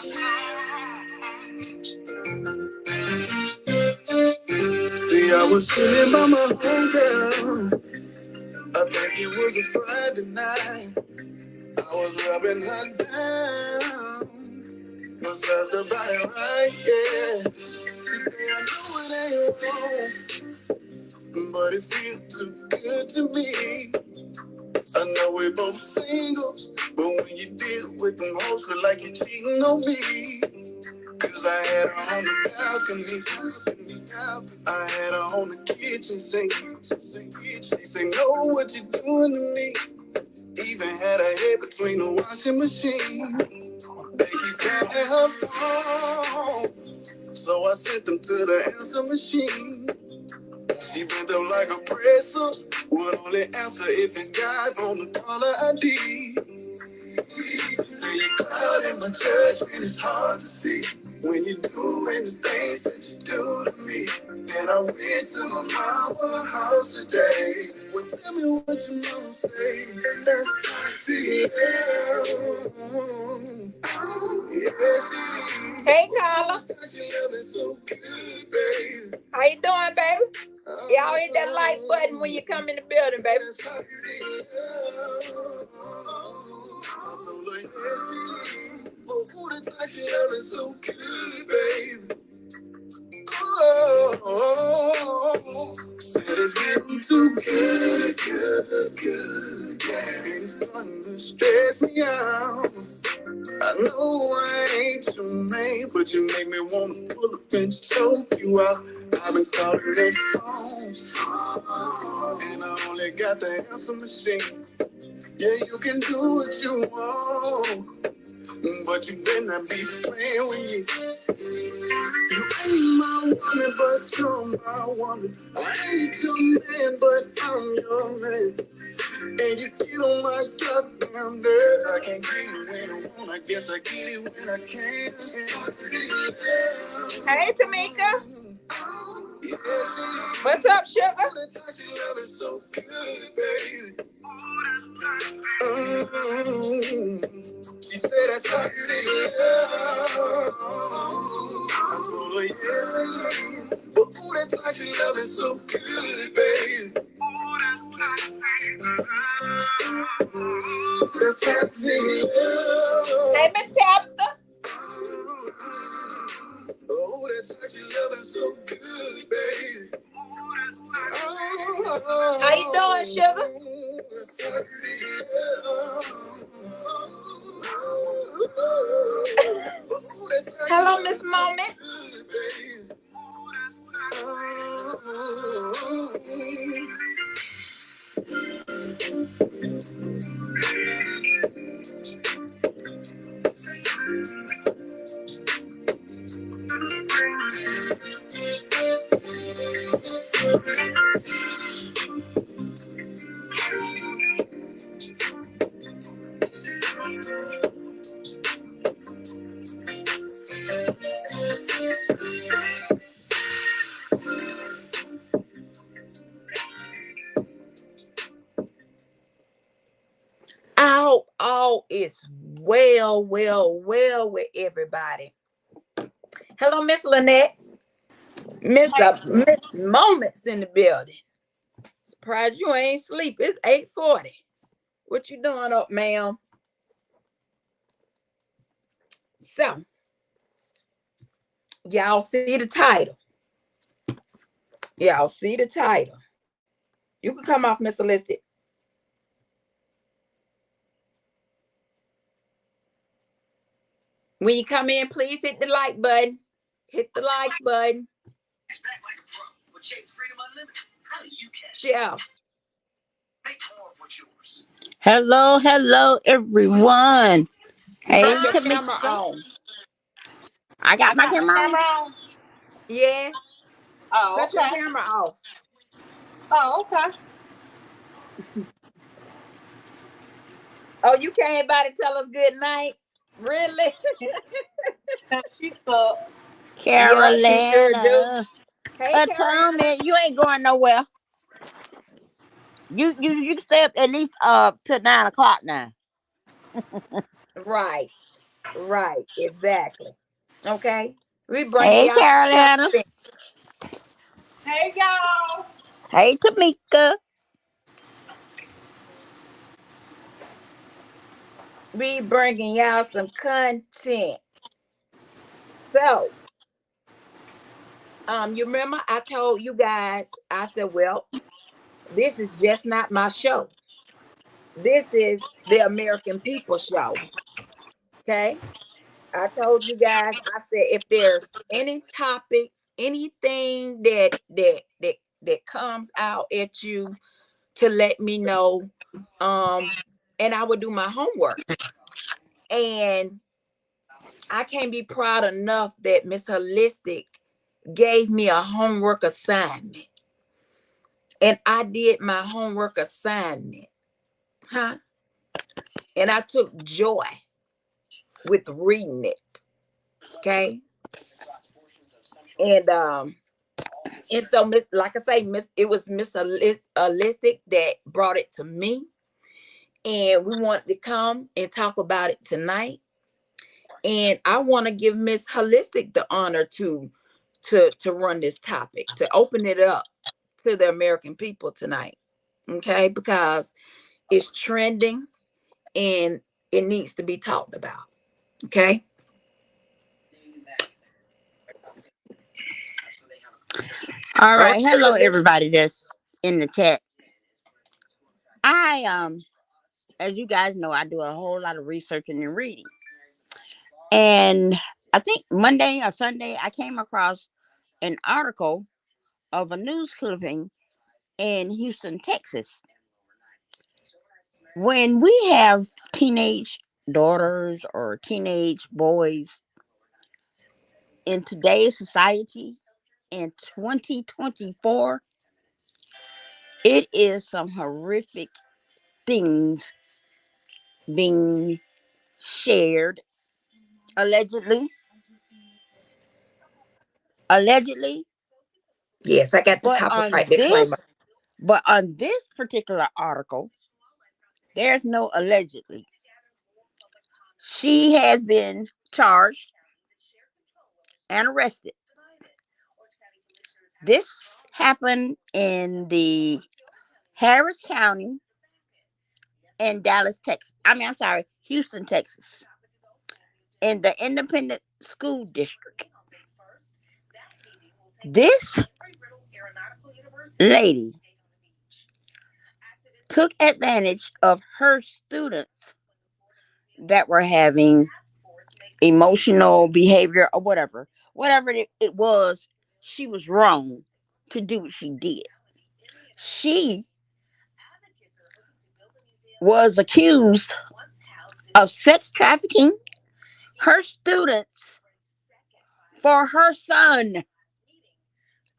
See, I was sitting by my homegirl. I think it was a Friday night. I was rubbing her down. Massaged her body right, yeah. She said, I know it ain't wrong, but it feels too good to me. I know we both single, but when you deal with them hoes, feel like you're cheating on me. Cause I had her on the balcony, I had her on the kitchen sink. She said, know what you doing to me. Even had her head between the washing machine. They keep calling her phone, so I sent them to the answer machine. She bent up like a presser, would only answer if it's God on the caller ID. She say you clouding my judgment, it's hard to see when you're doing the things that you do to me. Then I went to my mama's house today. Well, tell me what you gonna say. See, hey, Carla. How you doing, baby? Y'all hit that like button when you come in the building, baby. Said it's getting too good, good, yeah. And it's starting to stress me out. I know I ain't your man, but you make me want to pull up and choke you out. I've been calling that phone, and I only got the answer machine. Yeah, you can do what you want, but you better not be playing with me. You ain't my woman, but you're my woman. I ain't your man, but I'm your man. And you get on my goddamn nerves. I can't get it when I want. I guess I get it when I can. Hey, Tamika. What's up, sugar? So good, baby. She said that's hot to I told her yes. But ooh, that time she loving so good, baby. That's hot to Hey, Miss Tabitha. Oh, that time she loving so good, baby. How you doing, sugar? Hello, Miss Moment. I hope all is well with everybody. Hello, Miss Lynette. Miss Moments in the building. Surprised you ain't sleep. It's 8:40. What you doing up, ma'am? So, y'all see the title. Y'all see the title. You can come off, Mr. Listed. When you come in, please hit the like button. Hit the like button. Yeah. Hello, everyone. Hey, Turn your camera on. I got my camera on. Yes. Oh, cut your camera off. Oh, okay. Oh, you came by to tell us good night? Really? She sucks. Carolina. Yeah, she sure do. Hey, Carolina, you ain't going nowhere. You stay up at least till 9 o'clock now. Right. Right, exactly. Okay. We bringing Hey, y'all some Carolina. content. Hey, y'all. Hey, Tamika. We bringing y'all some content. So, you remember I told you guys, I said, well, this is just not my show. This is the American people show. Okay. I told you guys, I said, if there's any topics, anything that comes out at you to let me know, and I would do my homework. And I can't be proud enough that Miss Holistic gave me a homework assignment. And I did my homework assignment. Huh? And I took joy with reading it. Okay. And so like I say, it was Miss Holistic that brought it to me. And we wanted to come and talk about it tonight. And I want to give Miss Holistic the honor to run this topic, to open it up to the American people tonight. Okay, because it's trending and it needs to be talked about. Okay. All All right, right. Miss Hello, Holistic. everybody that's in the chat. I as you guys know, I do a whole lot of researching and reading. And I think Monday or Sunday, I came across an article of a news clipping in Houston, Texas. When we have teenage daughters or teenage boys in today's society in 2024, it is some horrific things being shared allegedly, allegedly. Yes, I got the But copyright on disclaimer. this, but on this particular article, there's no allegedly. She has been charged and arrested. This happened in the Harris County in Dallas, Texas. I'm sorry, Houston, Texas, in the Independent School District. This lady took advantage of her students that were having emotional behavior or whatever it was. She was wrong to do what she did. She was accused of sex trafficking her students for her son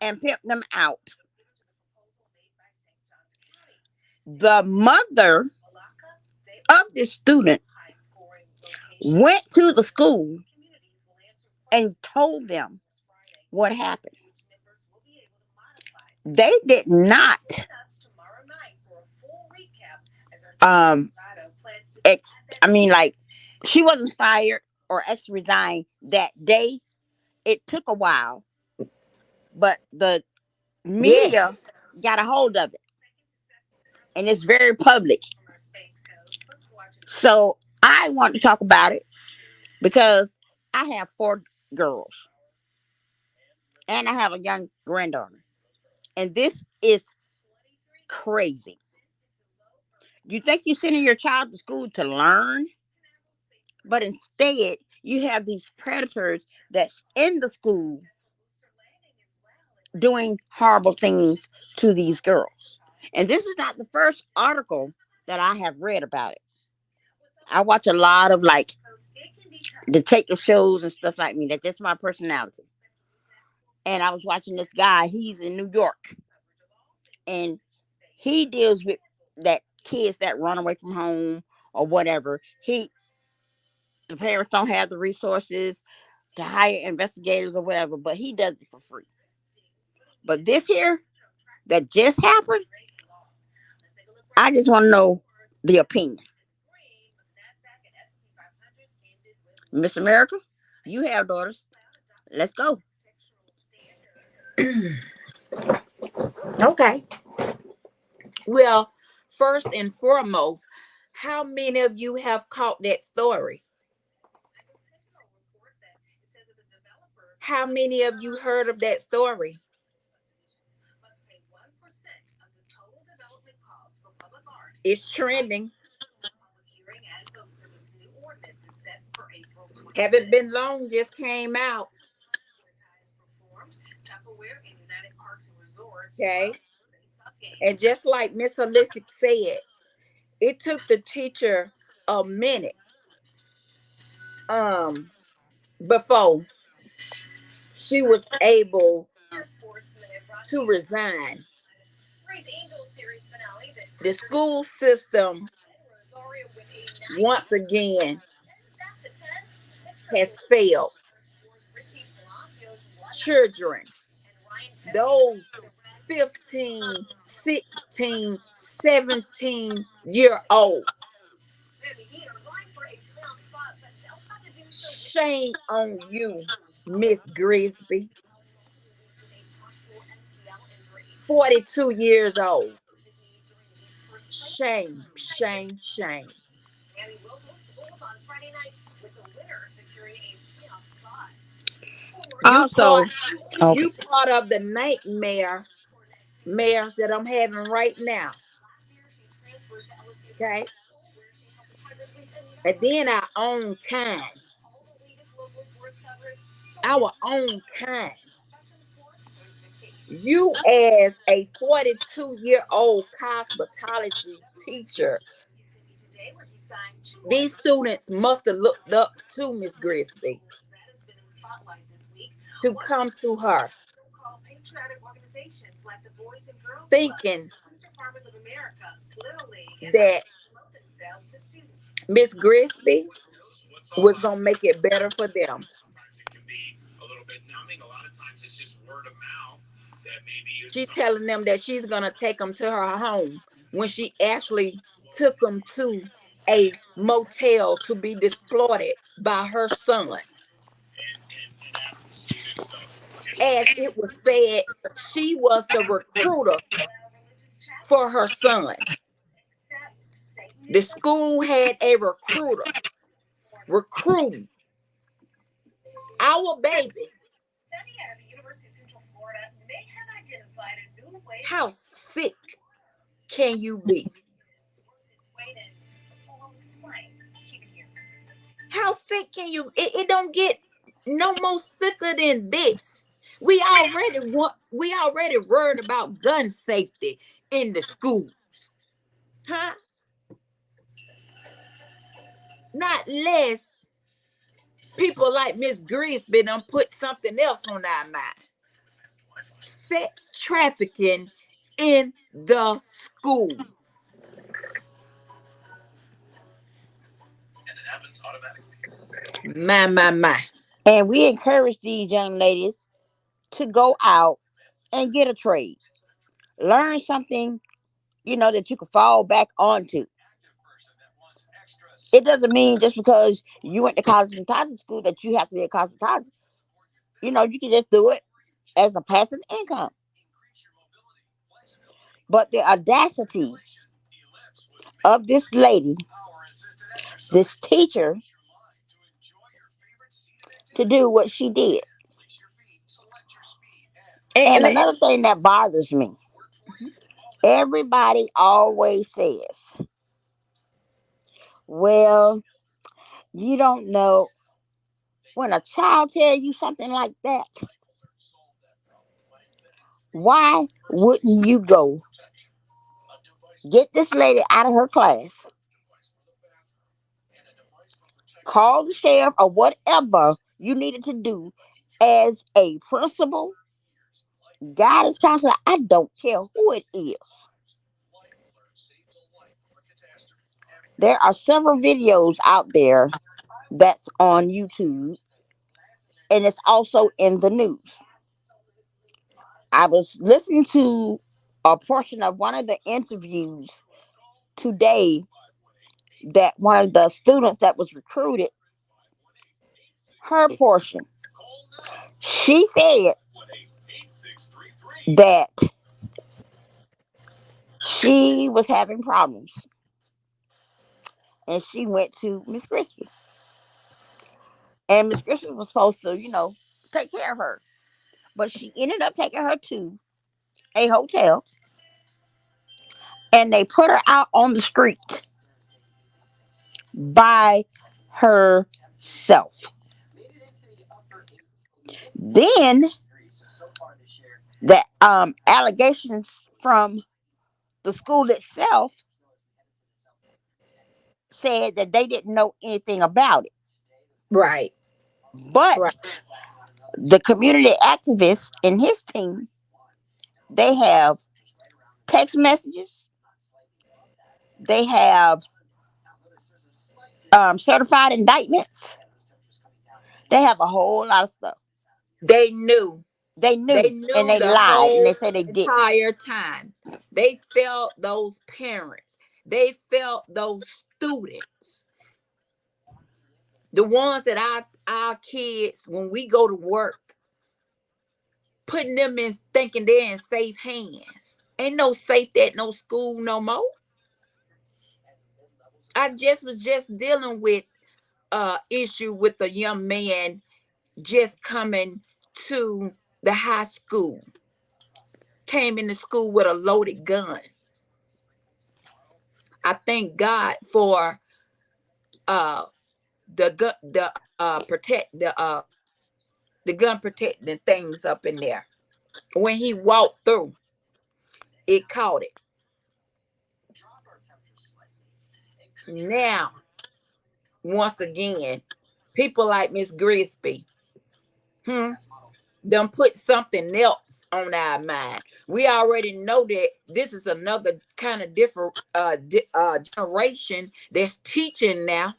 and pimp them out. The mother of the student went to the school and told them what happened. They did not um ex- like she wasn't fired or ex resigned that day. It took a while, but the media Yes. got a hold of it and it's very public. So I want to talk about it because I have four girls and I have a young granddaughter. And this is crazy. You think you're sending your child to school to learn, but instead you have these predators that's in the school doing horrible things to these girls. And this is not the first article that I have read about it. I watch a lot of like detective shows and stuff like me. That's just my personality. And I was watching this guy, he's in New York, and he deals with that kids that run away from home or whatever. The parents don't have the resources to hire investigators or whatever, but he does it for free. But this here that just happened, I just want to know the opinion. Miss America, you have daughters. Let's go. Okay. Well, first and foremost, how many of you have caught that story? How many of you heard of that story? It's trending. Haven't been long, just came out. Okay. And just like Miss Holistic said, it took the teacher a minute um before she was able to resign. The school system once again has failed children, those 15, 16, 17-year olds. Shame on you, Miss Grisby. 42 years old. Shame, shame, shame. You Also, part okay. you part of the nightmare mares that I'm having right now. Okay. And then our own kind. Our own kind. You as a 42-year-old cosmetology teacher, these students must have looked up to Miss Grisby to come to her thinking that Miss Grisby was gonna make it better for them. She telling them that she's gonna take them to her home when she actually took them to a motel to be exploited by her son. As it was said, she was the recruiter for her son. The school had a recruiter recruiting our babies. How sick can you be? How sick can you? It don't get no more sicker than this. We already worried about gun safety in the schools, huh? Not less people like Miss Greasby done put something else on our mind. Sex trafficking in the school. My. And we encourage these young ladies to go out and get a trade. Learn something, that you can fall back onto. It doesn't mean just because you went to cosmetology school that you have to be a cosmetologist. You can just do it as a passive income. But the audacity of this lady, this teacher, to do what she did. And And another thing that bothers me, everybody always says, well, you don't know when a child tell you something like that, why wouldn't you go get this lady out of her class, call the sheriff or whatever you needed to do as a principal, guidance counselor? I don't care who it is. There are several videos out there that's on YouTube, and it's also in the news. I was listening to a portion of one of the interviews today that one of the students that was recruited her portion. She said that she was having problems and she went to Miss Crispy. And Miss Crispy was supposed to, take care of her. But she ended up taking her to a hotel and they put her out on the street by herself. Then the allegations from the school itself said that they didn't know anything about it. Right. But Right. the community activists in his team, they have text messages, they have certified indictments, they have a whole lot of stuff. They knew. They They knew and knew they the lied and they whole said they didn't. entire time. They felt those parents. They felt those students. The ones that our kids, when we go to work, putting them in thinking they're in safe hands. Ain't no safety at no school no more. I just was just dealing with issue with a young man just coming to the high school. Came into school with a loaded gun. I thank God for uh the protect the gun protecting things up in there. When he walked through, it caught it. Now, once again, people like Miss Grisby, hmm, done put something else on our mind. We already know that this is another kind of different generation that's teaching now,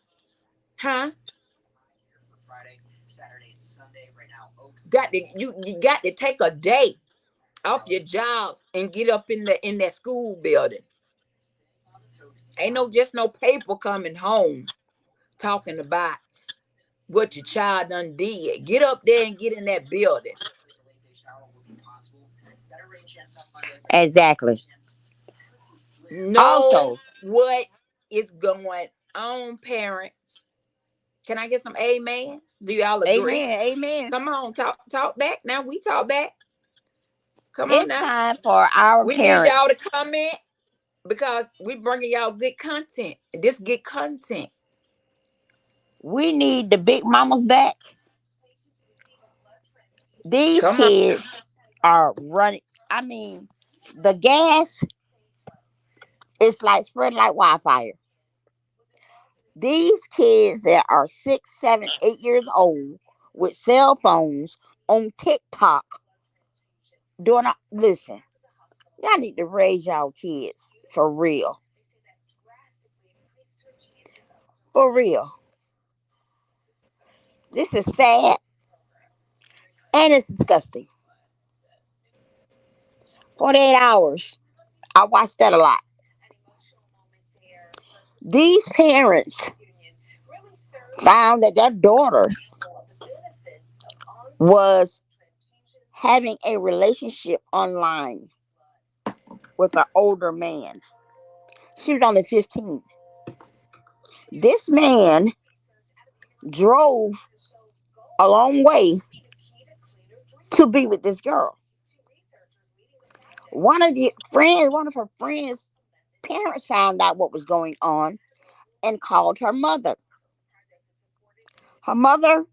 huh? You got to take a day off your jobs and get up in that school building. Ain't no just no paper coming home talking about what your child done did. Get up there and get in that building. Exactly. Know Also, what is going on, parents. Can I get some amens? Do y'all agree? amen, amen. Come on, talk back. Now we talk back. Come on It's now. time for our We need parents. y'all to comment because we bringing y'all good content. This good content. We need the big mamas back. These Come on. kids are running. I mean, the gas is like spreading like wildfire. These kids that are 6, 7, 8 years old with cell phones on TikTok doing. Listen, y'all need to raise y'all kids for real, for real. This is sad and it's disgusting. 48 hours. I watch that a lot. These parents found that their daughter was having a relationship online with an older man. She was only 15. This man drove a long way to be with this girl. One of her friends' parents found out what was going on and called her mother. Her mother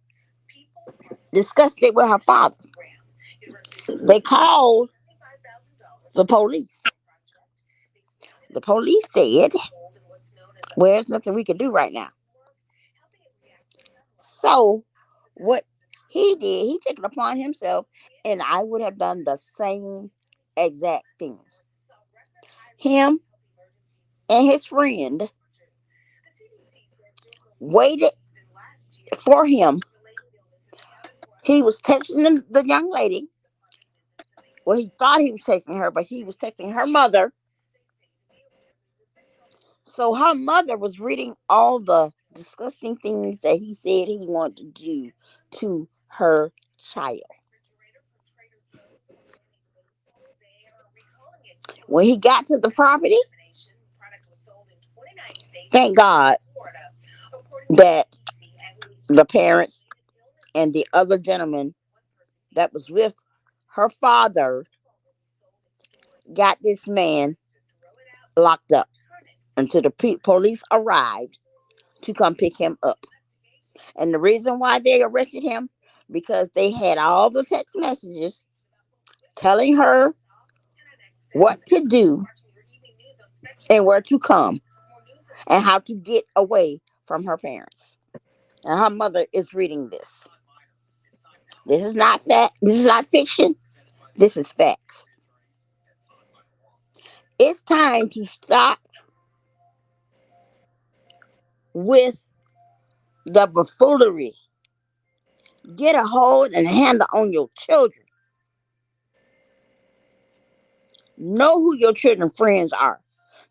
discussed it with her father. They called the police. The police said, well, there's nothing we can do right now. So, what he did, he took it upon himself, and I would have done the same exact thing. Him and his friend waited for him. He was texting the young lady. Well, he thought he was texting her, but he was texting her mother. So her mother was reading all the disgusting things that he said he wanted to do to her child. When he got to the property, thank God that the parents and the other gentleman that was with her father got this man locked up until the police arrived to come pick him up. And the reason why they arrested him, because they had all the text messages telling her what to do and where to come and how to get away from her parents. And her mother is reading this. This is not fact. This is not fiction. This is facts. It's time to stop with the buffoonery. Get a hold and handle on your children. Know who your children's friends are.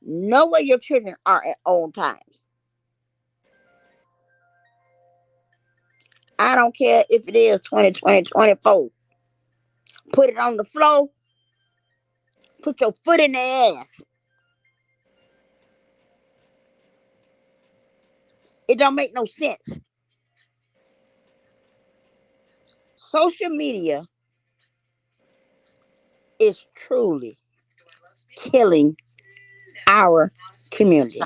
Know where your children are at all times. I don't care if it is 2020, 24. Put it on the floor. Put your foot in their ass. It don't make no sense. Social media is truly killing our community.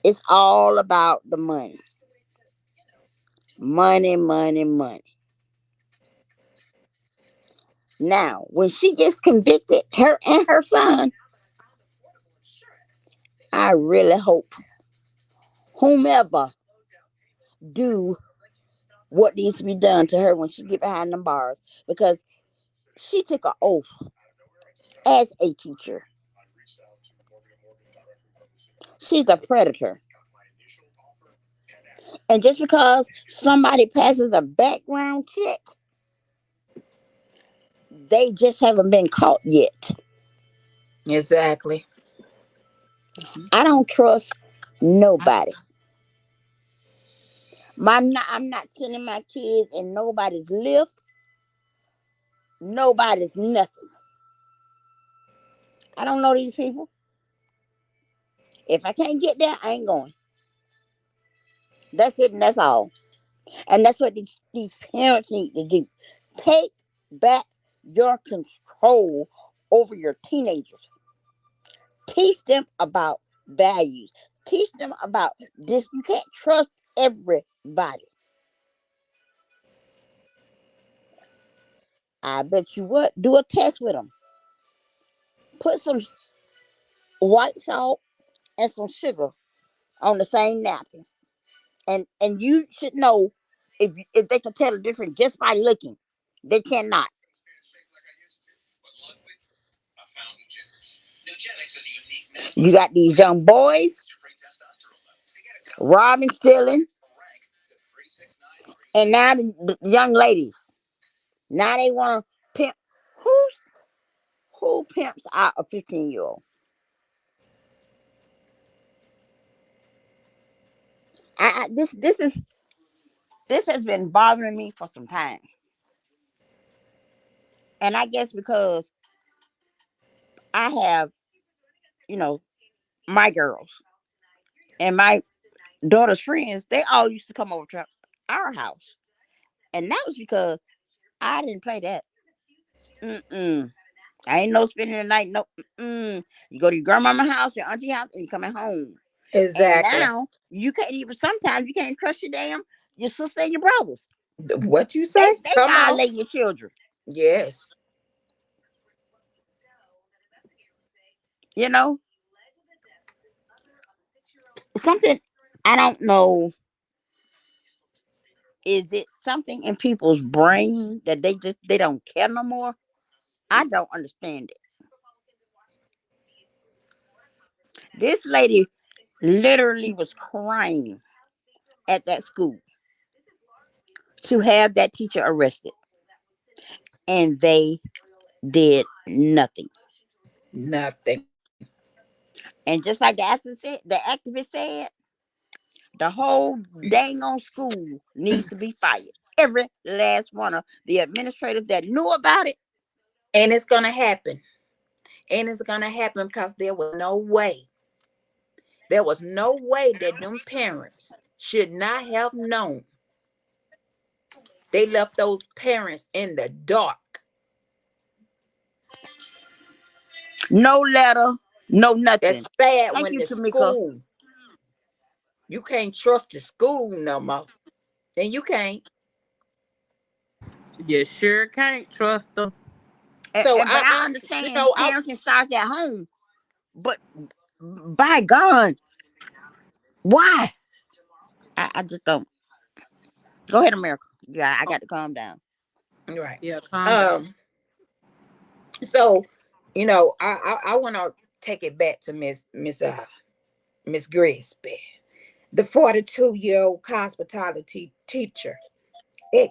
It's all about the money. Money, money, money. Now, when she gets convicted, her and her son, I really hope whomever do what needs to be done to her when she get behind them bars, because she took an oath as a teacher. She's a predator. And just because somebody passes a background check, they just haven't been caught yet. Exactly. I don't trust nobody. I'm not sending my kids in nobody's lift, nobody's nothing. I don't know these people. If I can't get there, I ain't going. That's it and that's all. And that's what these parents need to do. Take back your control over your teenagers. Teach them about values. Teach them about this. You can't trust everybody. I bet you what? Do a test with them. Put some white salt and some sugar on the same napkin. And you should know if they can tell the difference just by looking. They cannot. You got these young boys robbing, stealing, and now the young ladies. Now they want to pimp. Who pimps out a 15-year-old? This has been bothering me for some time, and I guess because I have, you know, my girls and my daughter's friends, they all used to come over to our house, and that was because I didn't play that. Mm-mm. I ain't no spending the night. No. Mm-mm. You go to your grandmama's house, your auntie house, and you coming home. And Exactly. now you can't even. Sometimes you can't trust your sister and your brothers. What you They say? they Come on. violate your children. Yes. You know something. I don't know. Is it something in people's brain that they don't care no more? I don't understand it. This lady literally was crying at that school to have that teacher arrested, and they did nothing. Nothing. And just like the activist said, The whole dang on school needs to be fired. Every last one of the administrators that knew about it. And it's gonna happen. And it's gonna happen because there was no way that them parents should not have known. They left those parents in the dark. No letter, no nothing. That's sad Thank when you, the Tamika. school, you can't trust the school no more. And you can't. You sure can't trust them. So But I I you understand know, I parenting starts at home. But by God, why? I just don't. Go ahead, America. Yeah, I got to calm down. right. Yeah, calm down. Um, so I want to take it back to Miss Grisby, the 42-year-old hospitality teacher at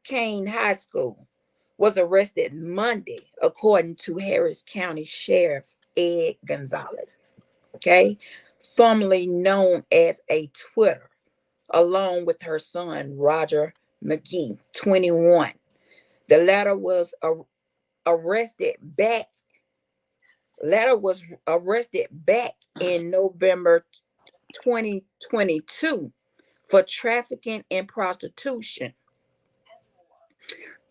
Kane High School, was arrested Monday, according to Harris County Sheriff Ed Gonzalez, okay, formerly known as a Twitter, along with her son Roger McGee, 21. The latter was arrested back. Latter was arrested back in November 2022 for trafficking and prostitution.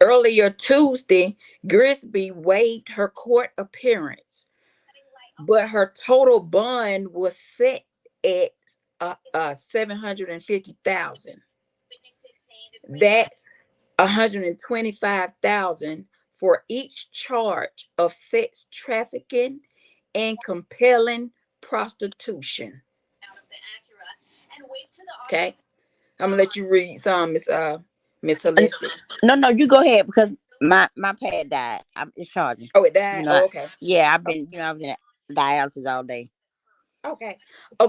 Earlier Tuesday, Grisby waived her court appearance, but her total bond was set at 750,000. That's 125,000 for each charge of sex trafficking and compelling prostitution. Okay, I'm gonna let you read some, Miss Celeste. No, no, you go ahead because my pad died. It's charging. Oh, it You died. know, Oh, okay. yeah, Oh, I've been at dialysis all day. okay. Yeah,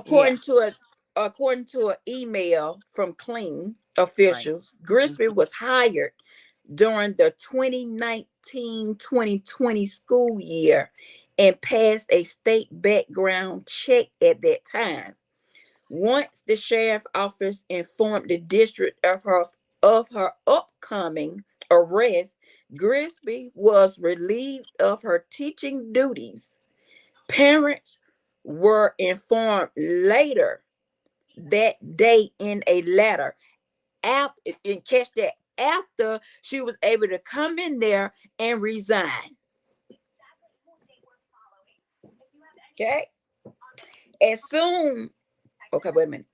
According to an email from Clean right. officials, Grisby Mhm. was hired during the 2019-2020 school year and passed a state background check at that time. Once the sheriff office informed the district of her upcoming arrest, Grisby was relieved of her teaching duties. Parents were informed later that day in a letter, after, and catch that, after she was able to come in there and resign. Okay. As soon, okay, wait a minute.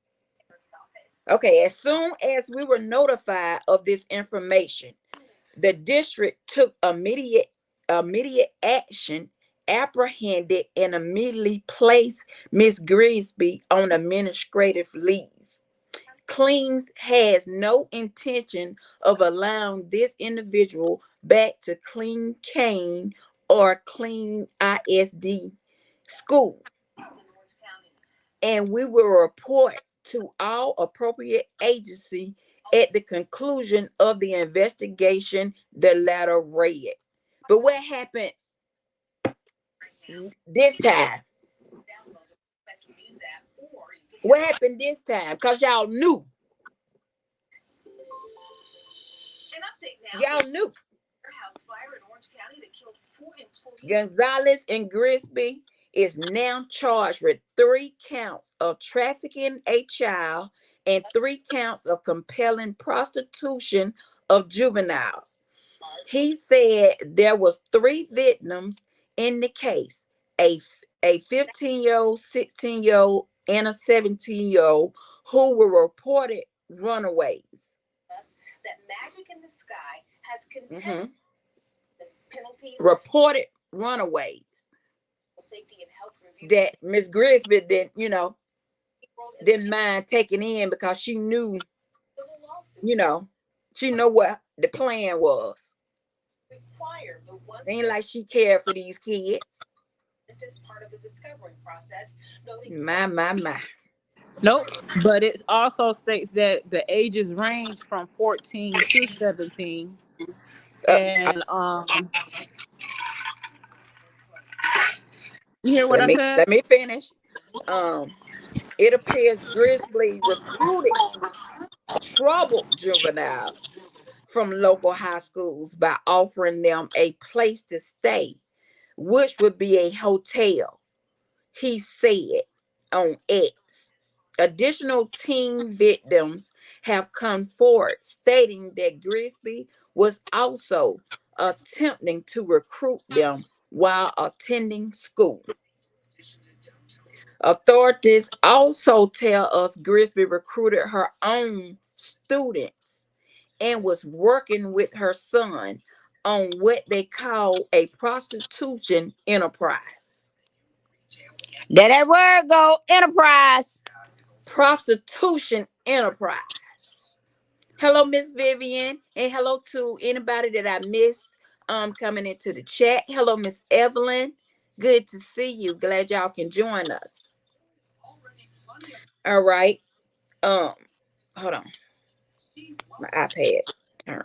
Okay, as soon as we were notified of this information, the district took immediate action, apprehended, and immediately placed Miss Grisby on administrative leave. Cleans has no intention of allowing this individual back to Clean Cane or Clean ISD school, and we will report to all appropriate agency at the conclusion of the investigation, the letter read. But what happened this time? What happened this time? Because y'all knew Gonzalez and Grisby is now charged with 3 counts of trafficking a child and 3 counts of compelling prostitution of juveniles. He said there was 3 victims in the case, a, a 15-year-old, 16-year-old, and a 17-year-old who were reported runaways. Mhm. Reported runaways that Miss Grisby didn't mind taking in because you know, she know what the plan was. Ain't like she cared for these kids. My. Nope. But it also states that the ages range from 14 to 17. Uh, And you hear what let I me said? let me finish. Um, It appears Grizzly recruited troubled juveniles from local high schools by offering them a place to stay, which would be a hotel, he said on X. Additional teen victims have come forward stating that Grizzly was also attempting to recruit them while attending school. Authorities also tell us Grizzly recruited her own students and was working with her son on what they call a prostitution enterprise. There that word go, enterprise. Prostitution enterprise. Hello, Miss Vivian, and hello to anybody that I missed coming into the chat. Hello, Miss Evelyn. Good to see you. Glad y'all can join us. All right. Um, hold on. My iPad. Turn.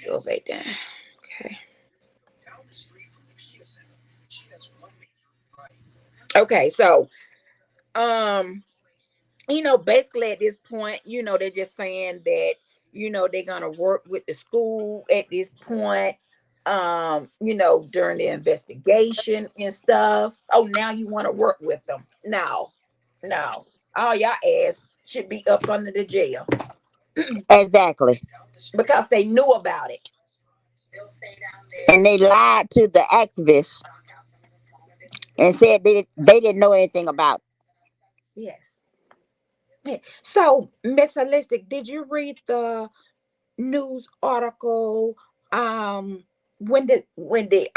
Go back down. Okay. Okay, so um basically at this point, they're just saying that, they're gonna work with the school at this point, during the investigation and stuff. Oh, now you want to work with them? No, no. All y'all ass should be up under the jail Exactly. because they knew about it. And they lied to the activists and said they didn't know anything about it. Yes. Yeah. So, Miss Holistic, did you read the news article when the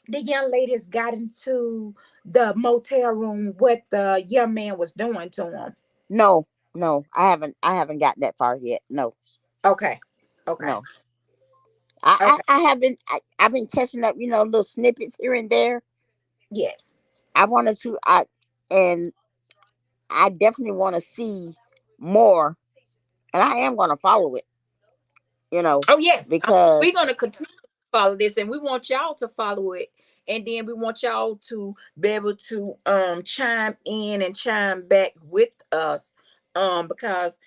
young ladies got into the motel room, what the young man was doing to them? No, no, I haven't gotten that far yet. No, Okay. Okay. no. I, Okay. I, I haven't I've been catching up, little snippets here and there. Yes. I wanted to I and I definitely want to see more, and I am going to follow it, Oh, yes. We're because going to continue to follow this, and we want y'all to follow it. And then we want y'all to be able to chime in and chime back with us, because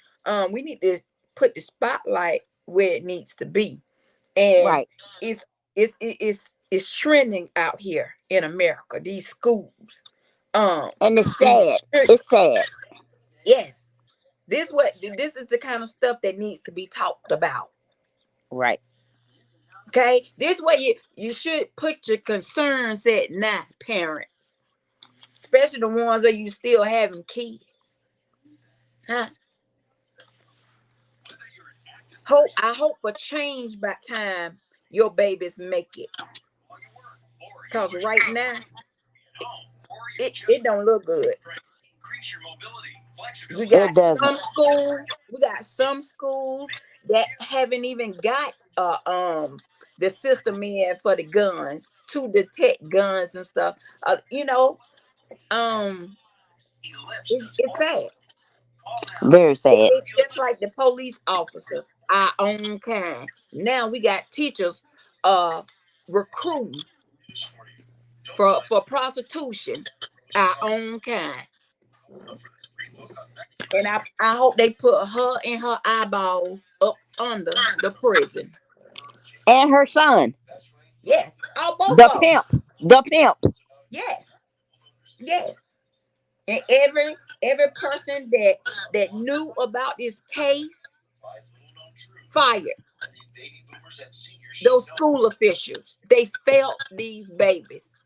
we need to put the spotlight where it needs to be. And right, it's it's trending out here in America. These schools, um, and it's these sad. It's sad. yes, this is the kind of stuff that needs to be talked about. Right. Okay, this way you should put your concerns at now, parents, especially the ones that you still having kids, huh? I hope for change by time your babies make it, cause right now it don't look good. We It got doesn't. some schools. We got some schools that haven't even got the system in for the guns to detect guns and stuff. Um, it's sad. Very sad. It's just like the police officers, our own kind. Now we got teachers recruiting for prostitution, our own kind. And I hope they put her and her eyeballs up under the prison. And her son, Yes, all both the of them. pimp, the pimp. Yes, yes. And every person that knew about this case fired. Those school officials, they failed these babies.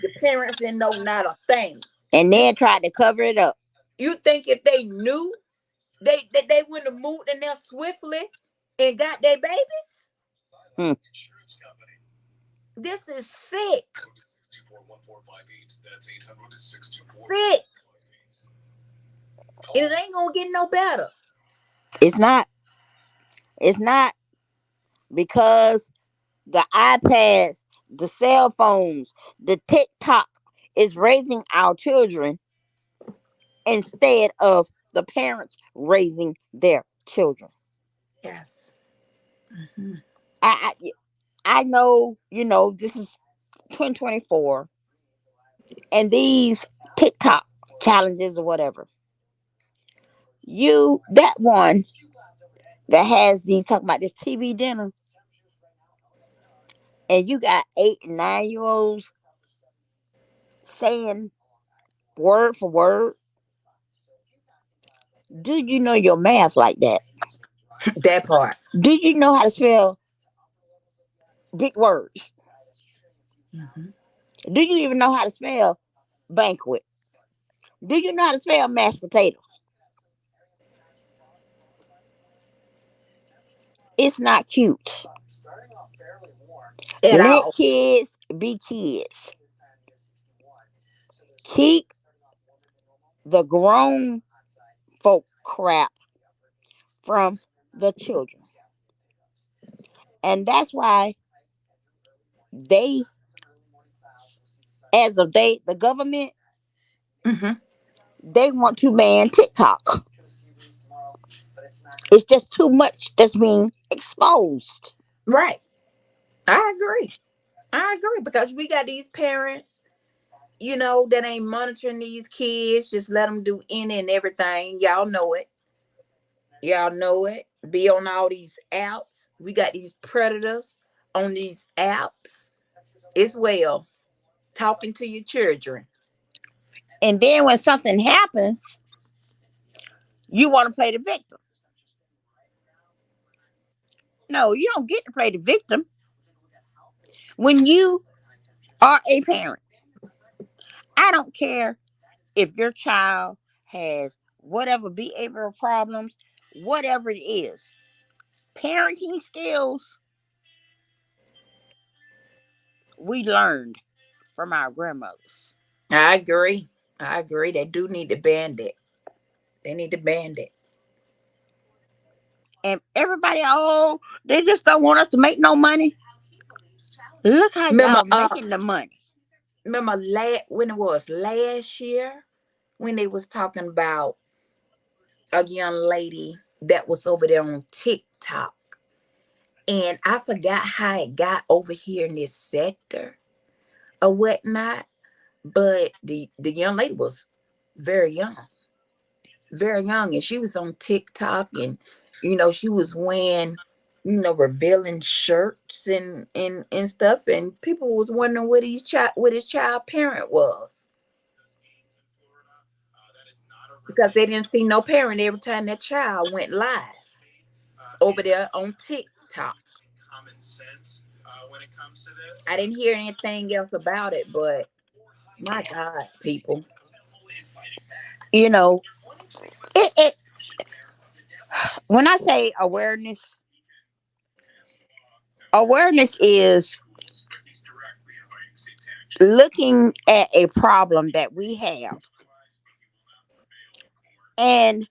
The parents didn't know not a thing. And You then tried to cover it up. you think if they knew, they wouldn't have moved in there swiftly and got their babies? Hmm. This is sick. Sick. And it ain't gonna get no better. It's not. It's not, because the iPads, the cell phones, the TikTok is raising our children instead of the parents raising their children. Yes. Mhm. I I know, this is 2024, and these TikTok challenges or whatever. That one that has the talking about this TV dinner, and you got 8 and 9 year olds saying word for word. Do you know your math like that? That part. Do you know how to spell big words? Mhm. Do you even know how to spell banquet? Do you know how to spell mashed potatoes? It's not cute. At Let all. kids be kids. Keep the grown folk crap from the children. And that's why they, as of the government, Hmm. they want to ban TikTok. It's just too much that's being exposed. Right. I agree. I agree because we got these parents, that ain't monitoring these kids. Just let them do any and everything. Y'all know it. Y'all know it. Be on all these apps. We got these predators on these apps as well, talking to your children. And then when something happens, you want to play the victim. No, you don't get to play the victim. When you are a parent, I don't care if your child has whatever behavioral problems, whatever it is. Parenting skills we learned from our grandmothers. I agree. I agree. They do need to ban it. They need to ban it. And everybody, oh, they just don't want us to make no money. Look how Remember, y'all making the money. when it was last year when they was talking about a young lady that was over there on TikTok, and I forgot how it got over here in this sector or whatnot, but the young lady was very young, very young, and she was on TikTok, and she was wearing revealing shirts and stuff, and people was wondering what his child parent was because they didn't see no parent every time that child went live over there on TikTok. I didn't hear anything else about it, but my God, people. You know, it when I say awareness is looking at a problem that we have and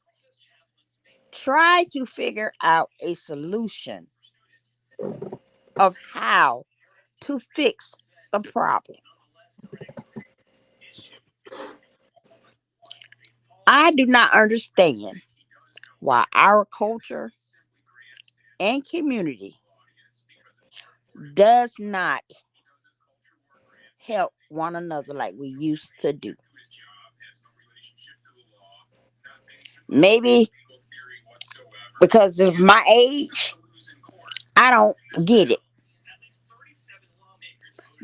try to figure out a solution of how to fix the problem. I do not understand why our culture and community does not help one another like we used to do. Maybe because of my age, I don't get it.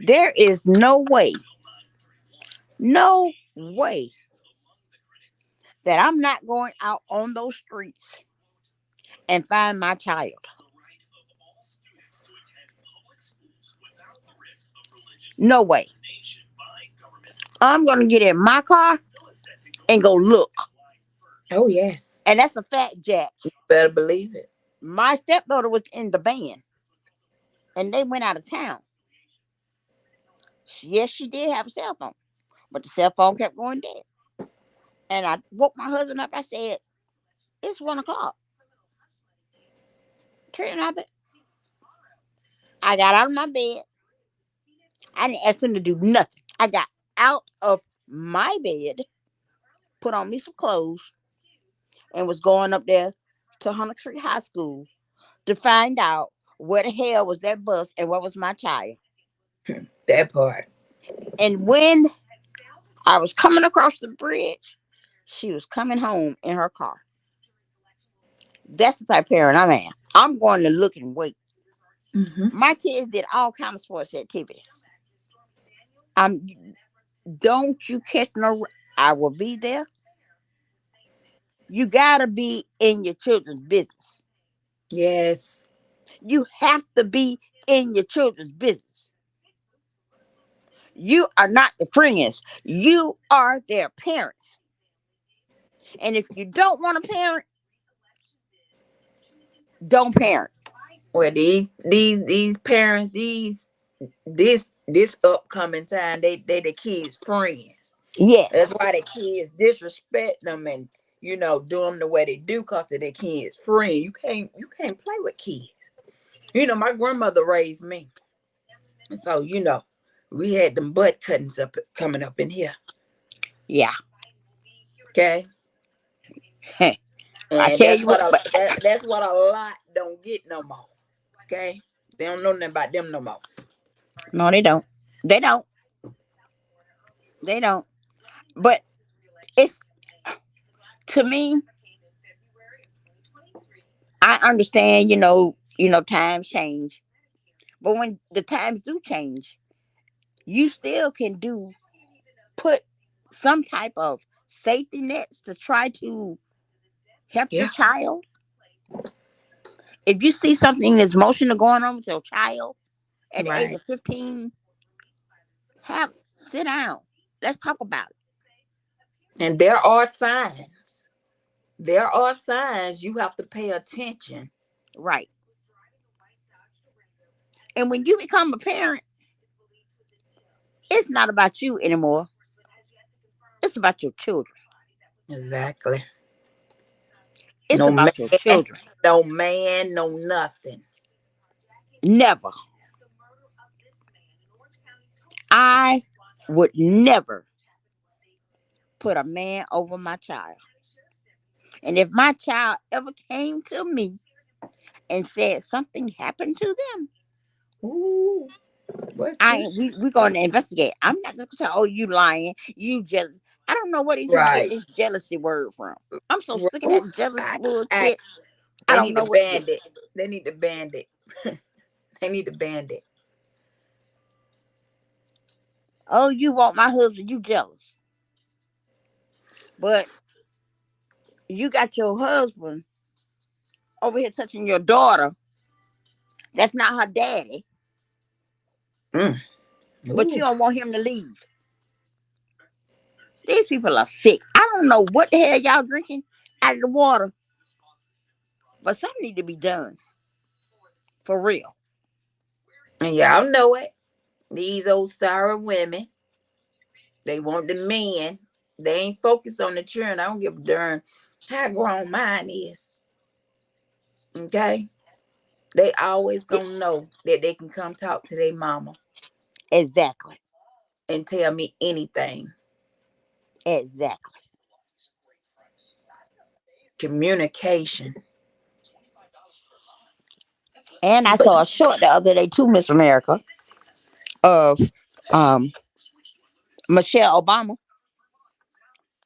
There is no way that I'm not going out on those streets and find my child. No way. I'm going to get in my car and go look. Oh yes, And that's a fact, Jack. better believe it. My stepdaughter was in the band and they went out of town. Yes, she did have a cell phone, but the cell phone kept going dead. And I woke my husband up. I said, it's 1 o'clock. Trina, I got out of my bed. I didn't ask him to do nothing. I got out of my bed, put on me some clothes, and was going up there to Hunter Creek High School to find out Where the hell was that bus and where was my child? That part. And when I was coming across the bridge, she was coming home in her car. That's the type of parent I am. I'm going to look and wait. Hmm. My kids did all kinds of sports activities. I'm don't you catch no. I will be there. You gotta be in your children's business. Yes. You have to be in your children's business. You are not the friends. You are their parents. And if you don't want to parent, don't parent. Well, these parents, this upcoming time, they the kids' friends. That's Yes. why the kids disrespect them and do them the way they do because they're their kids' friend. You can't play with kids. My grandmother raised me, and so we had them butt cuttings up coming up in here. Yeah. Okay, I and tell that's you what, what but that's what a lot don't get no more. Okay, they don't know nothing about them no more. no, they don't. They don't. They don't. But it's to me, I understand, times change. But when the times do change, you still can put some type of safety nets to try to help your Yeah, child. If you see something that's emotional going on with your child at the age right. of 15, sit down. Let's talk about it. And there are signs. There are signs you have to pay attention. Right. And when you become a parent, it's not about you anymore. It's about your children. Exactly. It's No man, about your children. no man, no nothing. Never. I would never put a man over my child. And if my child ever came to me and said something happened to them, Ooh, what you say? we going to investigate. I'm not just gonna say, oh, you lying, you jealous. I don't know where these people get Right. this jealousy word from. I'm so sick of Ooh, that jealous I, bullshit. I they don't need to know what it ban it. is. They need to ban it. They need to ban it. Oh, you want my husband, you jealous. But you got your husband over here touching your daughter. That's not her daddy. Mm. But you Ooh. don't want him to leave. These people are sick. I don't know what the hell y'all drinking out of the water, but something need to be done for real. And y'all know it. These old sorry women, they want the men. They ain't focused on the children. I don't give a darn how grown mine is. Okay? They always Yeah, gonna know that they can come talk to their mama exactly. and tell me anything. Exactly. Communication. And I But saw a short the other day too, Miss America, of um Michelle Obama.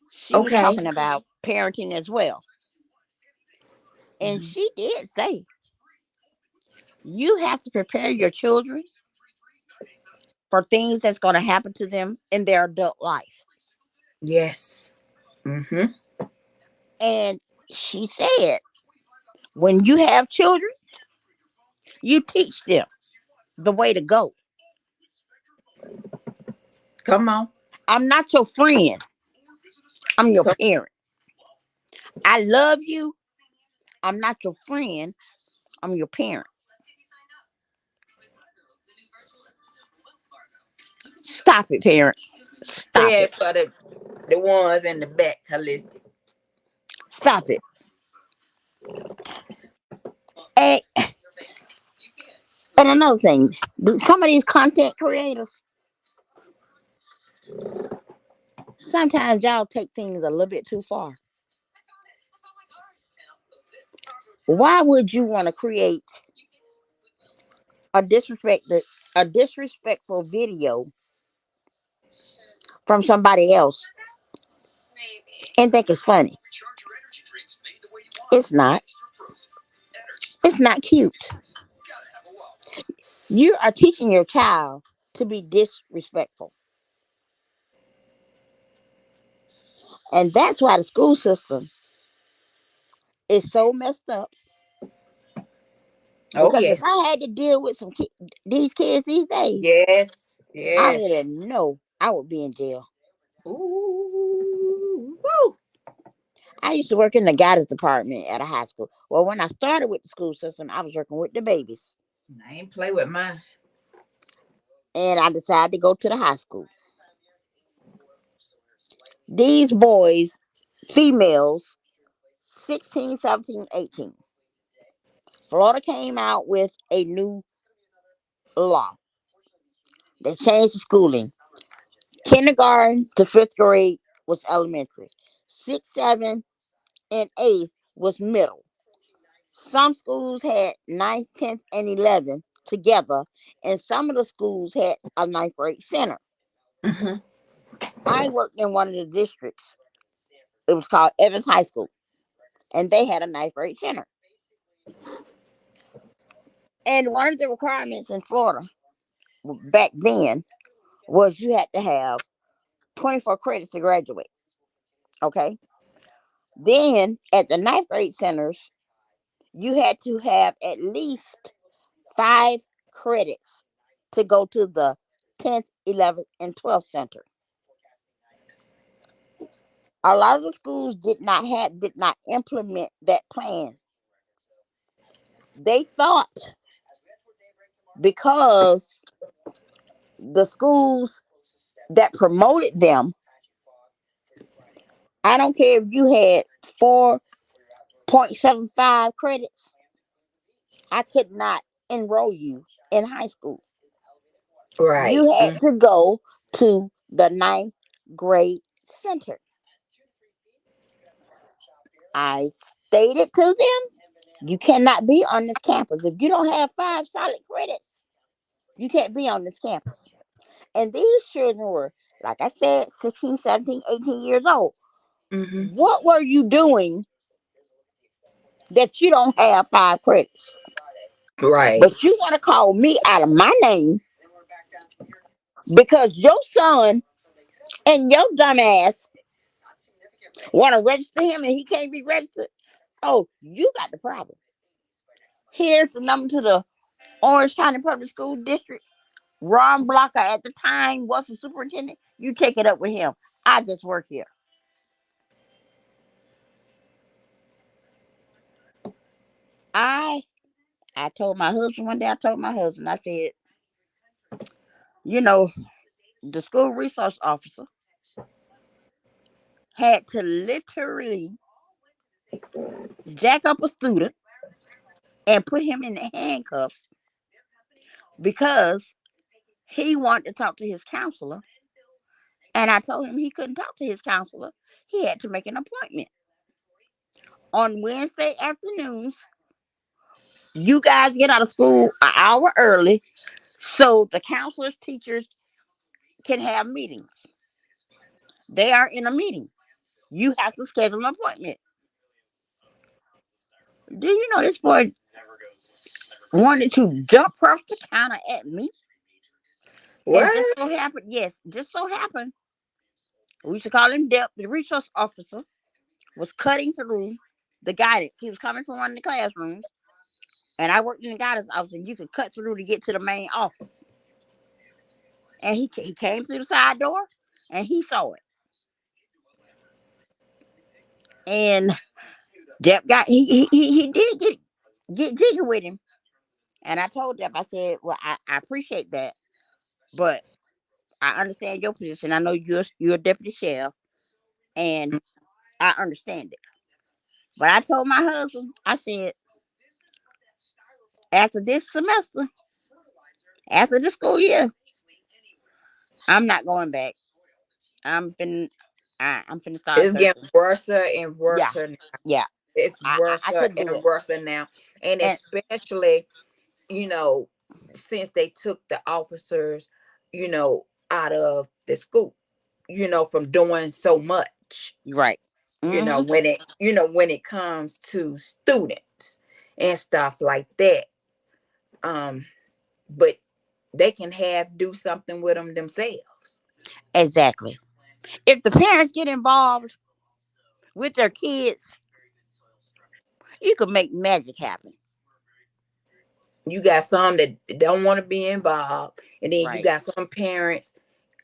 She was okay. talking about parenting as well. And Mhm. she did say you have to prepare your children for things that's going to happen to them in their adult life. Yes. Mm-hmm. And she said, when you have children, you teach them the way to go. Come on. I'm not your friend, I'm your Come. parent. I love you. I'm not your friend, I'm your parent. Stop it, parent. Stop Say it. it for the ones in the back, holistic. Stop it. And, and another thing, some of these content creators, sometimes y'all take things a little bit too far. Why would you want to create a disrespectful video from somebody else and think it's funny. It's not. It's not cute. You are teaching your child to be disrespectful. And that's why the school system is so messed up. Oh Because if yes. I had to deal with these kids these days, Yes. I Yes. already know I would be in jail. Ooh. Woo. I used to work in the guidance department at a high school. Well, when I started with the school system, I was working with the babies. I ain't play with mine. And I decided to go to the high school. These boys, females, 16, 17, 18. Florida came out with a new law. They changed the schooling. Kindergarten to fifth grade was elementary. Sixth, seventh, and eighth was middle. Some schools had ninth, 10th, and 11th together, and some of the schools had a ninth grade center. Hmm. I worked in one of the districts. It was called Evans High School, and they had a ninth grade center. And one of the requirements in Florida back then was you had to have 24 credits to graduate. Okay. Then at the ninth grade centers, you had to have at least 5 credits to go to the 10th, 11th, and 12th center. A lot of the schools did not implement that plan. They thought because the schools that promoted them, I don't care if you had 4.75 credits, I could not enroll you in high school. Right. You had to go to the ninth grade center. I stated to them, you cannot be on this campus. If you don't have 5 solid credits, you can't be on this campus. And these children were, like I said, 16, 17, 18 years old. Mm-hmm. What were you doing that you don't have 5 credits? Right. But you want to call me out of my name because your son and your dumb ass want to register him and he can't be registered. Oh, you got the problem. Here's the number to the Orange County Public School District. Ron Blocker at the time was the superintendent. You take it up with him. I just work here. I I told my husband one day, I said, you know, the school resource officer had to literally jack up a student and put him in the handcuffs because he wanted to talk to his counselor. And I told him he couldn't talk to his counselor. He had to make an appointment. On Wednesday afternoons, you guys get out of school an hour early so the counselors, teachers can have meetings. They are in a meeting. You have to schedule an appointment. Do you know this boy wanted to jump across the counter at me? And just What? so happened, yes, just so happened, we used to call him Dep, the resource officer, was cutting through the guidance. He was coming from one of the classrooms, and I worked in the guidance office, and you could cut through to get to the main office. And he came through the side door, and he saw it. And Dep got he did get jiggy with him. And I told Dep, I said, well, I appreciate that, but I understand your position. I know you're a deputy sheriff, and I understand it. But I told my husband, I said, after this semester, after the school year, I'm not going back. I'm finna, I'm finna start It's getting searching. worse and Yeah, worse. yeah. It's I worse couldn't do and it. worse now. And And especially, you know, since they took the officers, out of the school, from doing so much, Right. Hmm. when it comes to students and stuff like that. Um, but they can have do something with them themselves. Exactly. If the parents get involved with their kids, you can make magic happen. You got some that don't want to be involved, and then you Right. got some parents,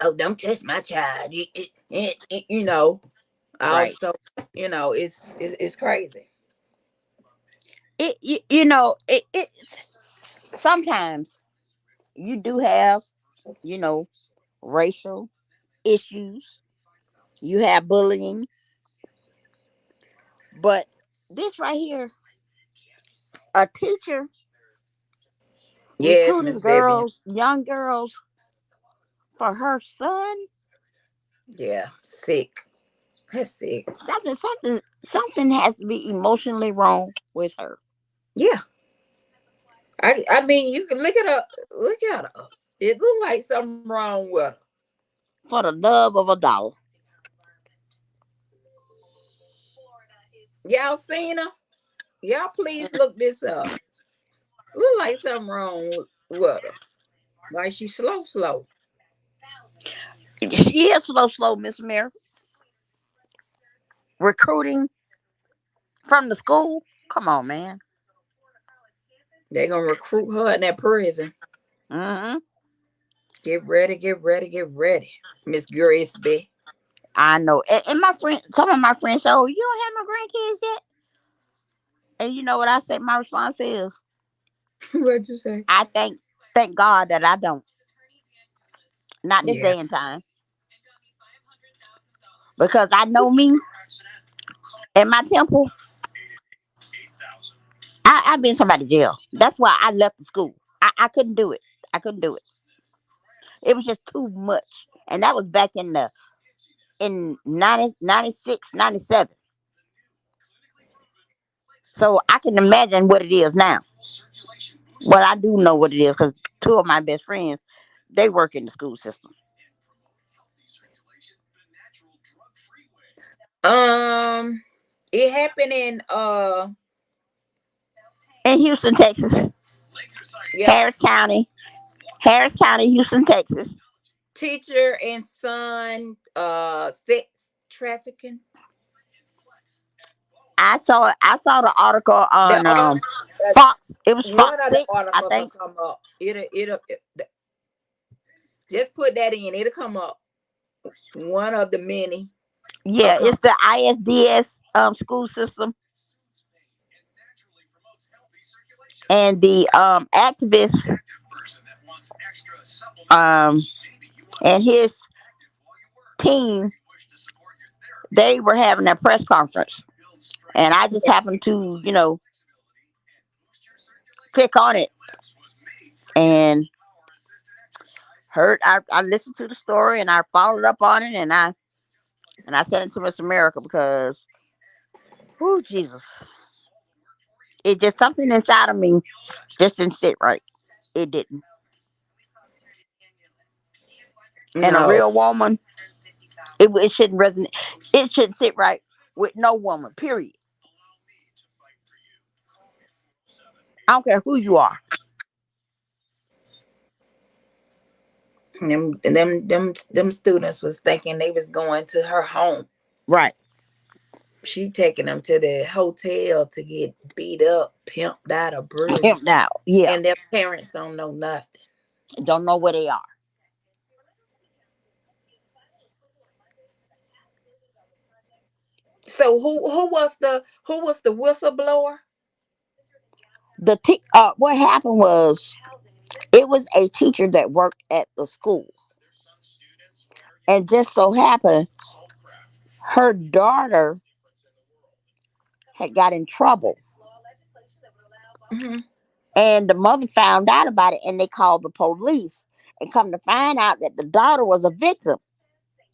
oh, don't touch my child. Right. Also, it's crazy. It sometimes you do have, you know, racial issues. You have bullying, but this right here, a teacher Yes, recruiting Miss Vivian. girls, young girls, for her son, Yeah, sick. That's sick. something has to be emotionally wrong with her. Yeah, I mean, you can look at her. Look at her. It look like something wrong with her. For the love of a dollar. Y'all seen her? Y'all please look this up. Look like something wrong with her. Like she slow, slow. She is slow, Miss Mary. Recruiting from the school. Come on, man. They gonna recruit her in that prison. Hmm. Get ready, get ready, get ready, Miss Grisby. I know. And my friend, some of my friends say, "Oh, you don't have no grandkids yet." And you know what I say? My response is, What'd you say? I thank God that I don't. Not this Yeah. day and time, because I know me and my temple. I've been somebody jail. That's why I left the school. I couldn't do it. I couldn't do it. It was just too much. And that was back in 96, 97. So I can imagine what it is now. Well, I do know what it is because two of my best friends, they work in the school system Um, it happened in in Houston, Texas, yep, Harris County, Harris County, Houston, Texas. teacher and son sex trafficking. I saw the article The on art Fox. It was One Fox of the 6, I articles will think. come up. Just put that in. It'll come up. One of the many will Yeah, come. it's the ISDS school system, and the activist um and his team, they were having a press conference, and I just happened to click on it and I listened to the story, and I followed up on it, and I sent it to Miss America because, oh Jesus, it just something inside of me just didn't sit right. It didn't. And a No, real woman, it shouldn't resonate. It shouldn't sit right with no woman. Period. I don't care who you are. them students was thinking they was going to her home. Right. She taking them to the hotel to get beat up, pimped out, or bruised, Pimped out. Yeah. and their parents don't know nothing. Don't know where they are. So who was the whistleblower? What happened was, it was a teacher that worked at the school, and just so happened her daughter had got in trouble, Hmm. and the mother found out about it, and they called the police, and come to find out that the daughter was a victim.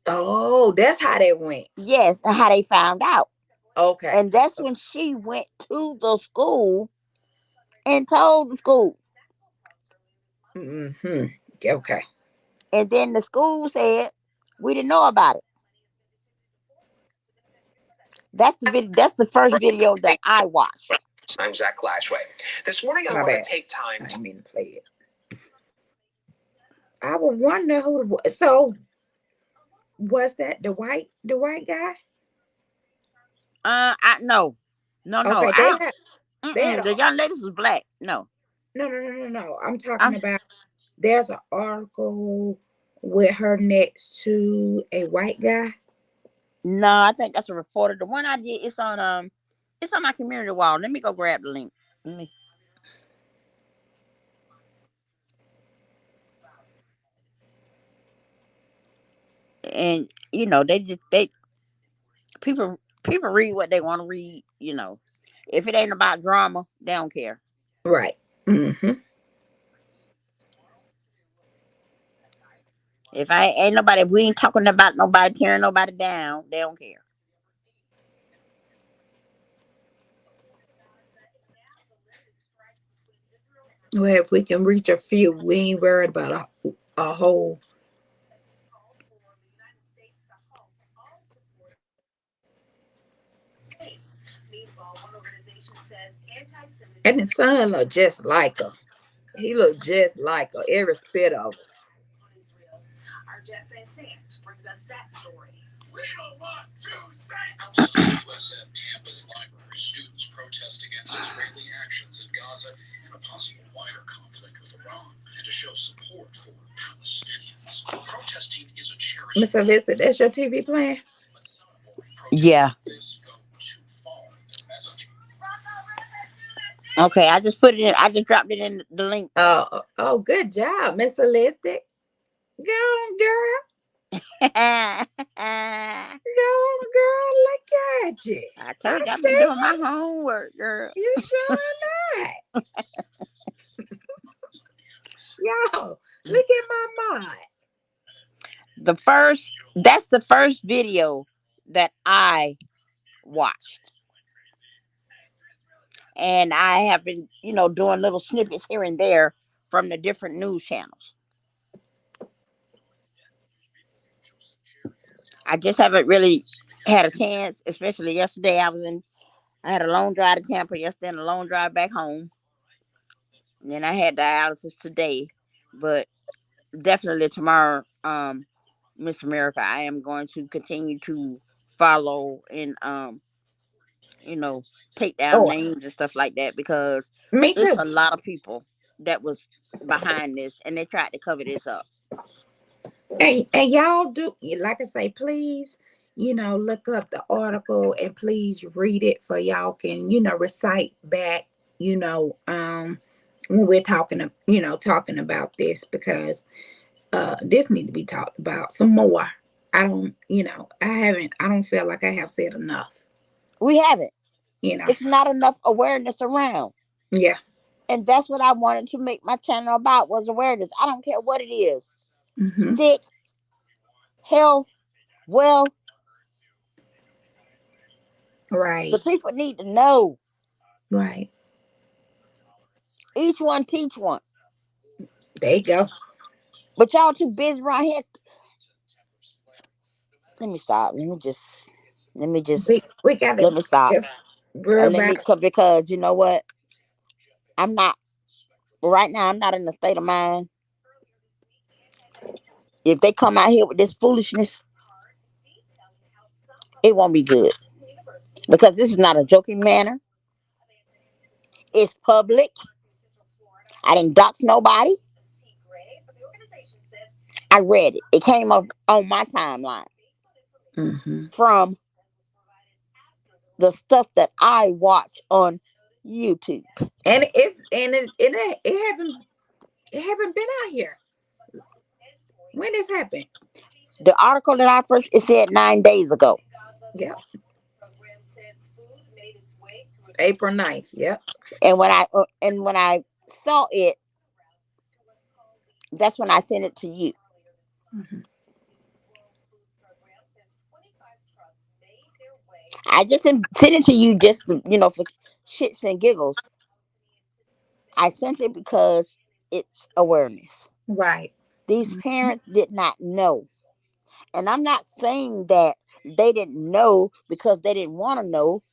Oh, that's how that went. Yes, how they found out. Okay. And that's when she went to the school and told the school. Mm-hmm. Okay. And then the school said we didn't know about it. That's the first video that I watched. I'm Zach Lashway. This morning, I My want to bad. take I time to. didn't mean to play it. I would wonder who the so was that the white guy? I no, no. Okay, I don't. they had Mm-mm, a the young ladies was black. No, no. I'm talking I'm about there's an article with her next to a white guy. no. I think that's a reporter. The one I did, it's on my community wall. Let me go grab the link. Let me, and they just people read what they want to read. If it ain't about drama, they don't care. Right. Mm-hmm. If I ain't nobody, if we ain't talking about nobody tearing nobody down, they don't care. Well, if we can reach a few, we ain't worried about a whole. And the son look just like her. He looked just like her, every spit of her. Outside USF Tampa's library, students protest against Israeli actions in Gaza and a possible wider conflict with Iran, and to show support for Palestinians. Protesting is a cherished Miss Alyssa, that's your TV playing? but some worry protesting Yeah. like this go too far in their messaging. Okay. I just put it in. I just dropped it in the link. Oh, good job, Miss Alyssa. Go on, girl. I Go on, girl. Look at you. I told you I've been doing my see homework, girl. you showing that. Yo, look at my mind. That's the first video that I watched. And I have been, doing little snippets here and there from the different news channels. I just haven't really had a chance, especially yesterday. I had a long drive to Tampa yesterday and a long drive back home. And then I had dialysis today. But definitely tomorrow, Miss America, I am going to continue to follow and you know, take down Oh, names and stuff like that because me it's too. a lot of people that was behind this and they tried to cover this up. And y'all do, like I say, please, look up the article and please read it for y'all can, recite back, when we're talking about this because this need to be talked about some more. I don't feel like I have said enough, We haven't. you know. It's not enough awareness around. Yeah. And that's what I wanted to make my channel about was awareness. I don't care what it is. Hmm. Sick, health, wealth, the Right. people need to know. Right. Each one teach one. There you go. But y'all too busy around here. Let me stop. Let me just We gotta let me stop. just worry And let about me because you know what? I'm not right now. I'm not in the state of mind. If they come out here with this foolishness, it won't be good because this is not a joking manner. It's public. I didn't dox nobody. I read it. It came up on my timeline hmm from the stuff that I watch on YouTube. and it haven't been out here. When this happened? The article that I first it said 9 days ago, Yep. April 9th. Yep. and when I saw it, that's when I sent it to you. Hmm. I just didn't send it to you just for shits and giggles. I sent it because its awareness. Right. These parents did not know. And I'm not saying that they didn't know because they didn't want to know.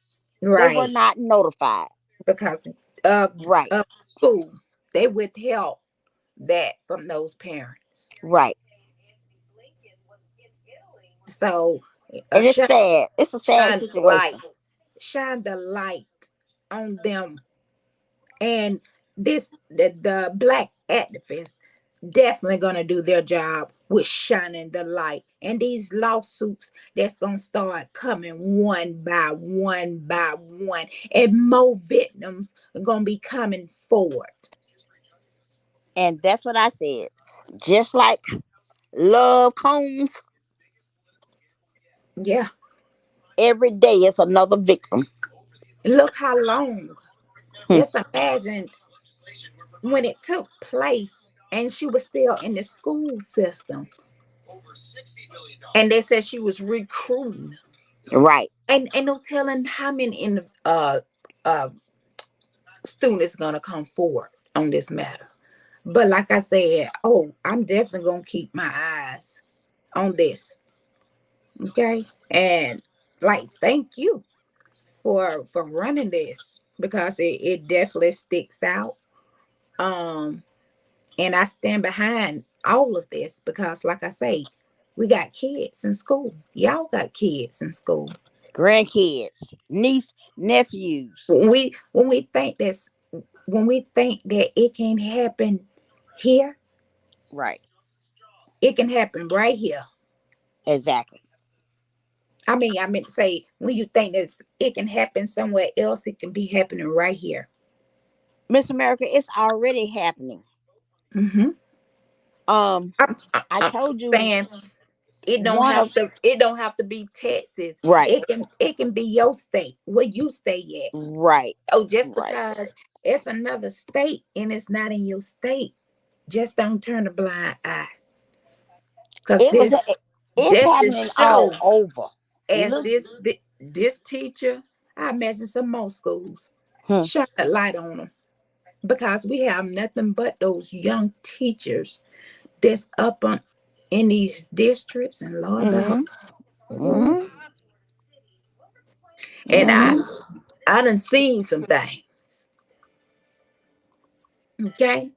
They were Right. not notified. Because of Right, of school, they withheld that from those parents. right. So And it's shine, sad. It's a sad shine the light, situation. shine the light on them. And the black activists definitely gonna do their job with shining the light. And these lawsuits that's gonna start coming one by one, and more victims are gonna be coming forward. And that's what I said. Just like love comes, Yeah, every day is another victim. look how long. Hmm. Just imagine when it took place, and she was still in the school system, and they said she was recruiting, Right. and no telling how many uh students gonna come forward on this matter. But like I said, oh, I'm definitely gonna keep my eyes on this. Okay. And like, thank you for running this, because it definitely sticks out. Um, and I stand behind all of this because, like I say, we got kids in school. Y'all got kids in school. Grandkids, niece, nephews. When we think that it can happen here, Right. it can happen right here. Exactly. I meant to say, when you think that it can happen somewhere else, it can be happening right here. Miss America, it's already happening. Mm-hmm. Um, I'm, I I'm told you saying it don't one have of to. It don't have to be Texas. right, It can be your state where you stay at. right, Oh, just right. because it's another state and it's not in your state, just don't turn a blind eye. Cause It was this it's just to happening all show, over. as Look, this teacher, I imagine some more schools hmm, shine a light on them, because we have nothing but those young teachers that's up on in these districts, and Lord behold. mm-hmm, Ooh. mm-hmm, And I mm-hmm, I done seen some things. Okay.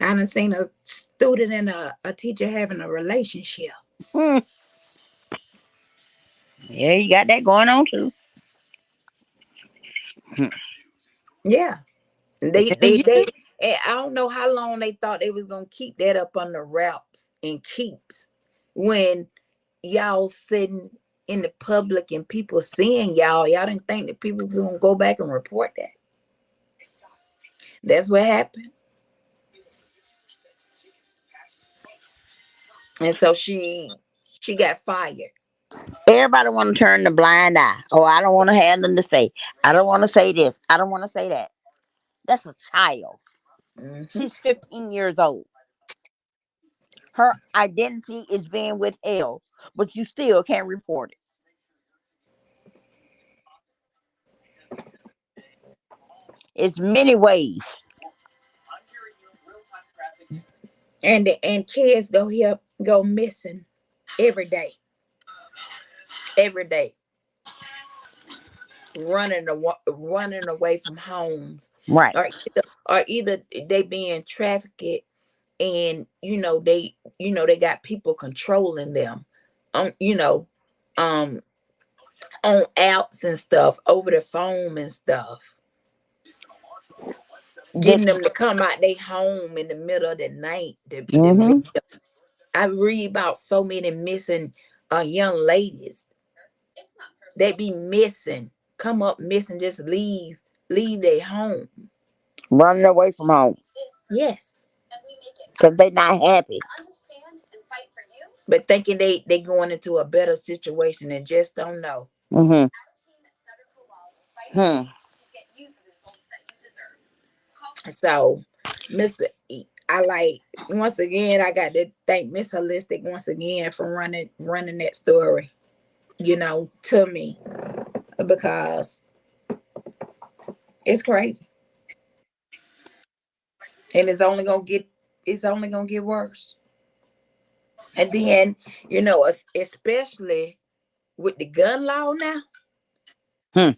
I done seen a student and a teacher having a relationship. hmm. Yeah, you got that going on too. Hmm. Yeah. But And I don't know how long they thought they was gonna keep that up on the wraps and keeps, when y'all sitting in the public and people seeing y'all didn't think that people was gonna go back and report that. That's what happened. And so she got fired. everybody want to turn the blind eye. Oh, I don't want to have nothing to say. I don't want to say this. I don't want to say that. That's a child. Hmm. She's 15 years old. Her identity is being withheld, but you still can't report it. It's many ways. And kids go missing every day, every day, running away from homes, Right. or either they being trafficked, and they got people controlling them, um you know um on apps and stuff, over the phone and stuff, This. getting them to come out they home in the middle of the night to meet Mm-hmm. them. I read about so many missing young ladies. They be missing, come up missing, just leave their home. Running away from home Yes. because they not happy. But thinking they going into a better situation and just don't know. Mm-hmm. Hmm. So, Miss, I like, once again, I got to thank Miss Holistic once again for running that story, to me, because it's crazy, and it's only gonna get It's only gonna get worse. And then, especially with the gun law now, Hmm.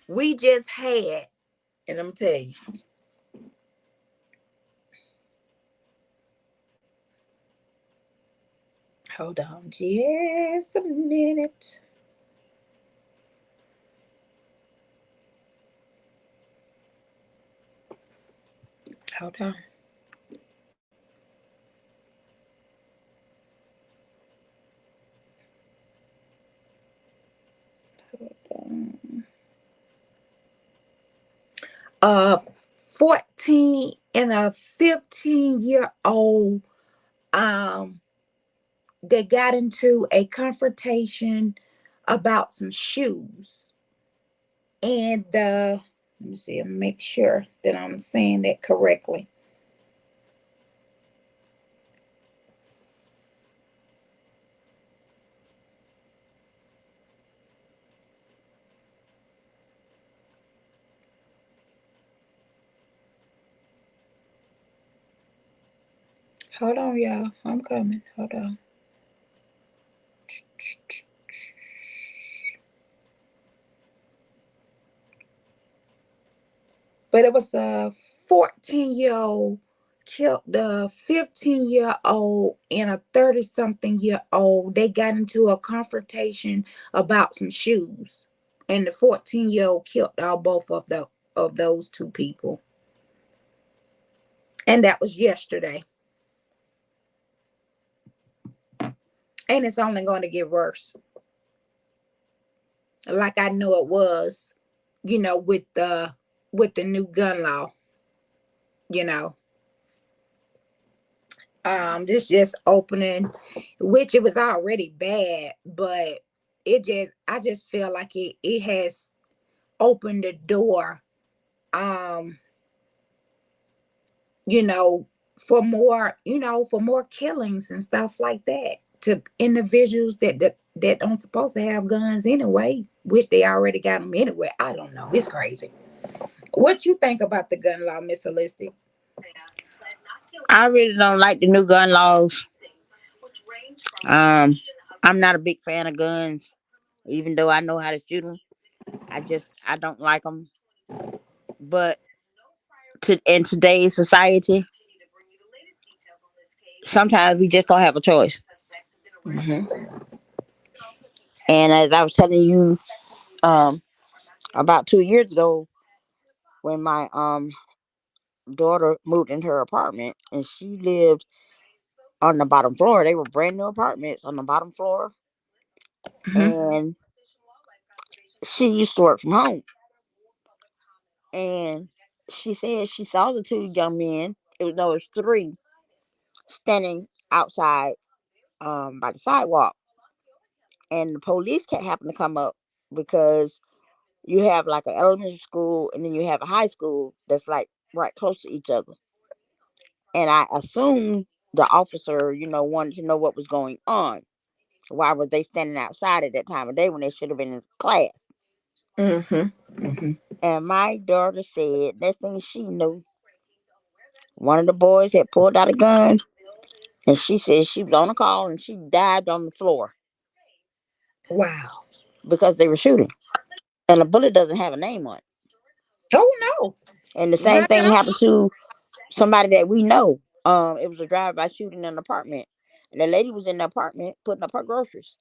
we just had, and I'm telling you, hold on just a minute. Hold on. A 14 and a 15-year-old, um, they got into a confrontation about some shoes. And let me see, make sure that I'm saying that correctly. Hold on, y'all. I'm coming. Hold on. But it was a 14-year-old killed the 15-year-old and a 30-something-year-old. They got into a confrontation about some shoes. And the 14-year-old killed all both of those two people. And that was yesterday. And it's only going to get worse. Like I know it was, with the new gun law, you know. This just opening, which it was already bad, but I just feel like it has opened the door, um, you know, for more killings and stuff like that to individuals that don't supposed to have guns anyway, which they already got them anyway. I don't know. It's crazy. What you think about the gun law, Miss Felicity? I really don't like the new gun laws. Um, I'm not a big fan of guns, even though I know how to shoot them. I don't like them. But in today's society, sometimes we just don't have a choice. Mm-hmm. And as I was telling you, um, about 2 years ago, when my daughter moved into her apartment, and she lived on the bottom floor. They were brand new apartments on the bottom floor, Mm-hmm. and she used to work from home. And she said she saw the two young men. It was three standing outside by the sidewalk, and the police can't happen to come up because you have like an elementary school and then you have a high school that's like right close to each other. And I assumed the officer, wanted to know what was going on. Why were they standing outside at that time of day when they should have been in class? Mm-hmm. Mm-hmm. And my daughter said, next thing she knew, one of the boys had pulled out a gun, and she said she was on a call and she dived on the floor Wow. because they were shooting. And the bullet doesn't have a name on it. Oh no. And the same Not thing at all. happened to somebody that we know. It was a drive-by shooting in an apartment, and the lady was in the apartment putting up her groceries.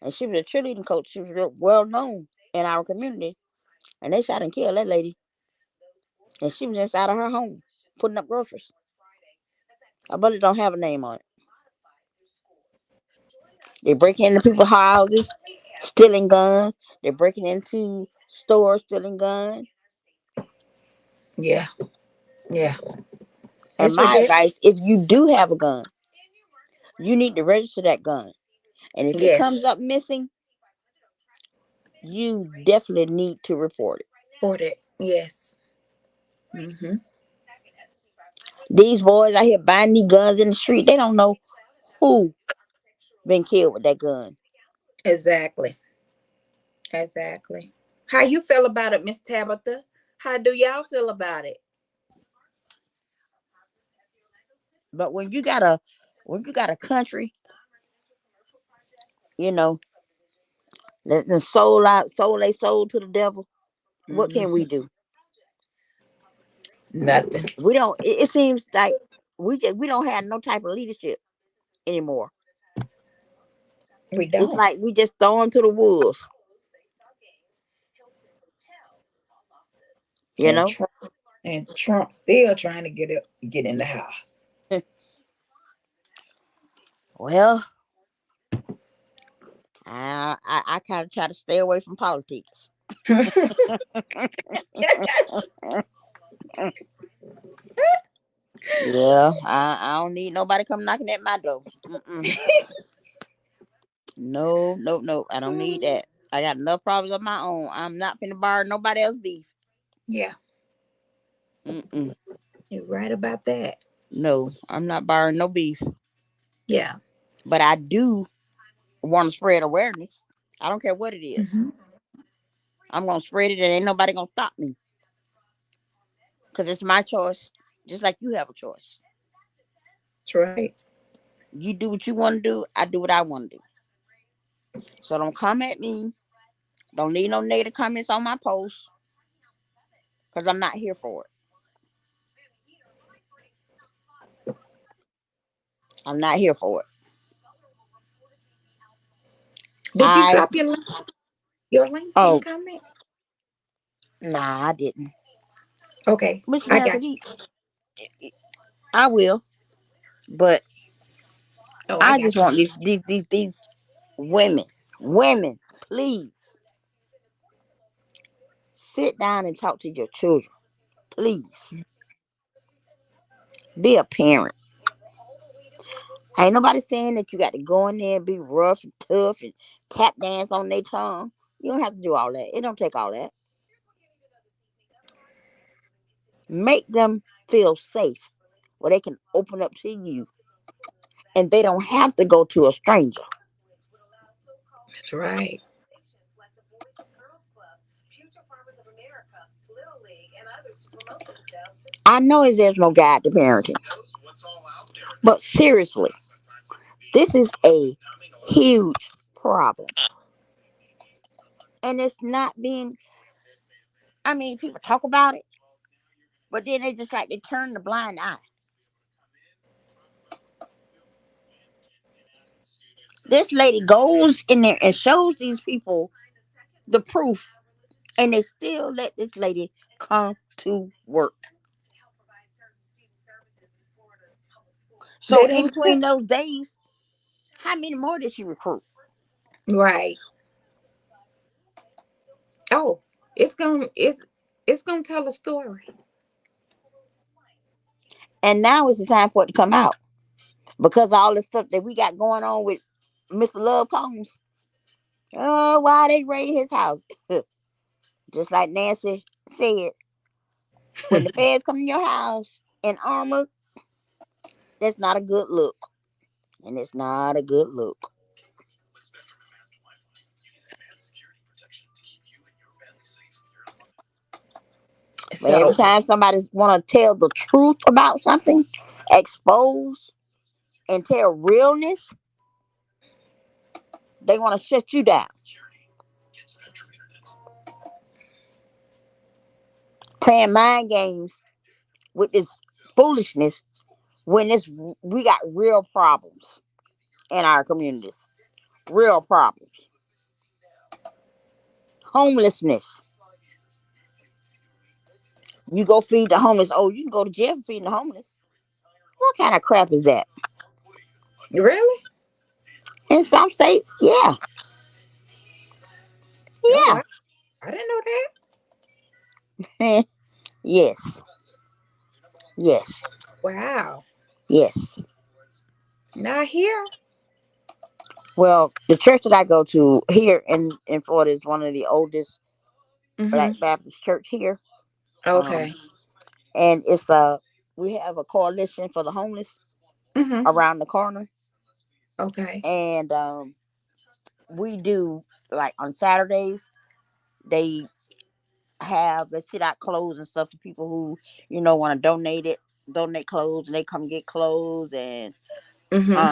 And she was a cheerleading coach. She was well known in our community, and they shot and killed that lady. And she was inside of her home putting up groceries. Her bullet don't have a name on it. They breaking into people's houses, stealing guns. They're breaking into stores, stealing guns. Yeah. Yeah. And It's my ridiculous. advice: if you do have a gun, you need to register that gun. And if it comes Yes. up missing, you definitely need to report it. For that. Yes. Mm-hmm. These boys out here buying these guns in the street, they don't know who been killed with that gun. Exactly. Exactly. How you feel about it, Miss Tabitha? How do y'all feel about it? But when you got a country, you know, let them sold they soul to the devil. What can we Mhm. do? Nothing. We don't. It seems like we don't have no type of leadership anymore. We It's don't. like we just thrown to the wolves. You And know. Trump still trying to get in the house. Well, I kind of try to stay away from politics. Yeah, I don't need nobody come knocking at my door. Mm-mm. No, no, no. I don't need that. I got enough problems of my own. I'm not finna borrow nobody else's beef. Yeah, Mm-mm. you're right about that. No, I'm not borrowing no beef. Yeah. But I do want to spread awareness. I don't care what it is. Hmm. I'm gonna spread it, and ain't nobody gonna stop me because it's my choice. Just like you have a choice. That's right. You do what you want to do. I do what I want to do. So don't come at me. Don't leave no negative comments on my post because I'm not here for it. I'm not here for it. Did you I drop your link in the oh comment? nah, I didn't. Okay, Miss I America, got you. I will, but Oh, I I just got you. want these women, please sit down and talk to your children. Please be a parent. Ain't nobody saying that you got to go in there and be rough and tough and tap dance on their tongue. You don't have to do all that. It don't take all that. Make them feel safe where they can open up to you and they don't have to go to a stranger. That's right. I know there's no guide to parenting, but seriously, this is a huge problem. And it's not being, I mean, people talk about it, but then they just like they turn the blind eye. This lady goes in there and shows these people the proof, and they still let this lady come to work. So They in don't between care. those days, how many more did she recruit? Right. Oh, it's gonna tell a story. And now is the time for it to come out because all the stuff that we got going on with Mr. Love Combs. Oh, why they raid his house? Just like Nancy said, when the feds come to your house in armor, that's not a good look. And it's not a good look. But every So time somebody want to tell the truth about something, expose and tell realness, they want to shut you down. Playing mind games with this foolishness when it's we got real problems in our communities. Real problems. Homelessness. You go feed the homeless. Oh, you can go to jail for feeding the homeless. What kind of crap is that? really? In some states, yeah. Oh Yeah. wow. I didn't know that. Yes. Yes. Wow. Yes. Not here. Well, the church that I go to here in Florida is one of the oldest Mm-hmm. Black Baptist church here. Um, Okay. and we have a coalition for the homeless Mm-hmm. around the corner, Okay. and we do like on Saturdays they have they sit out clothes and stuff for people who want to donate it. donate clothes, and they come get clothes. And Mm-hmm.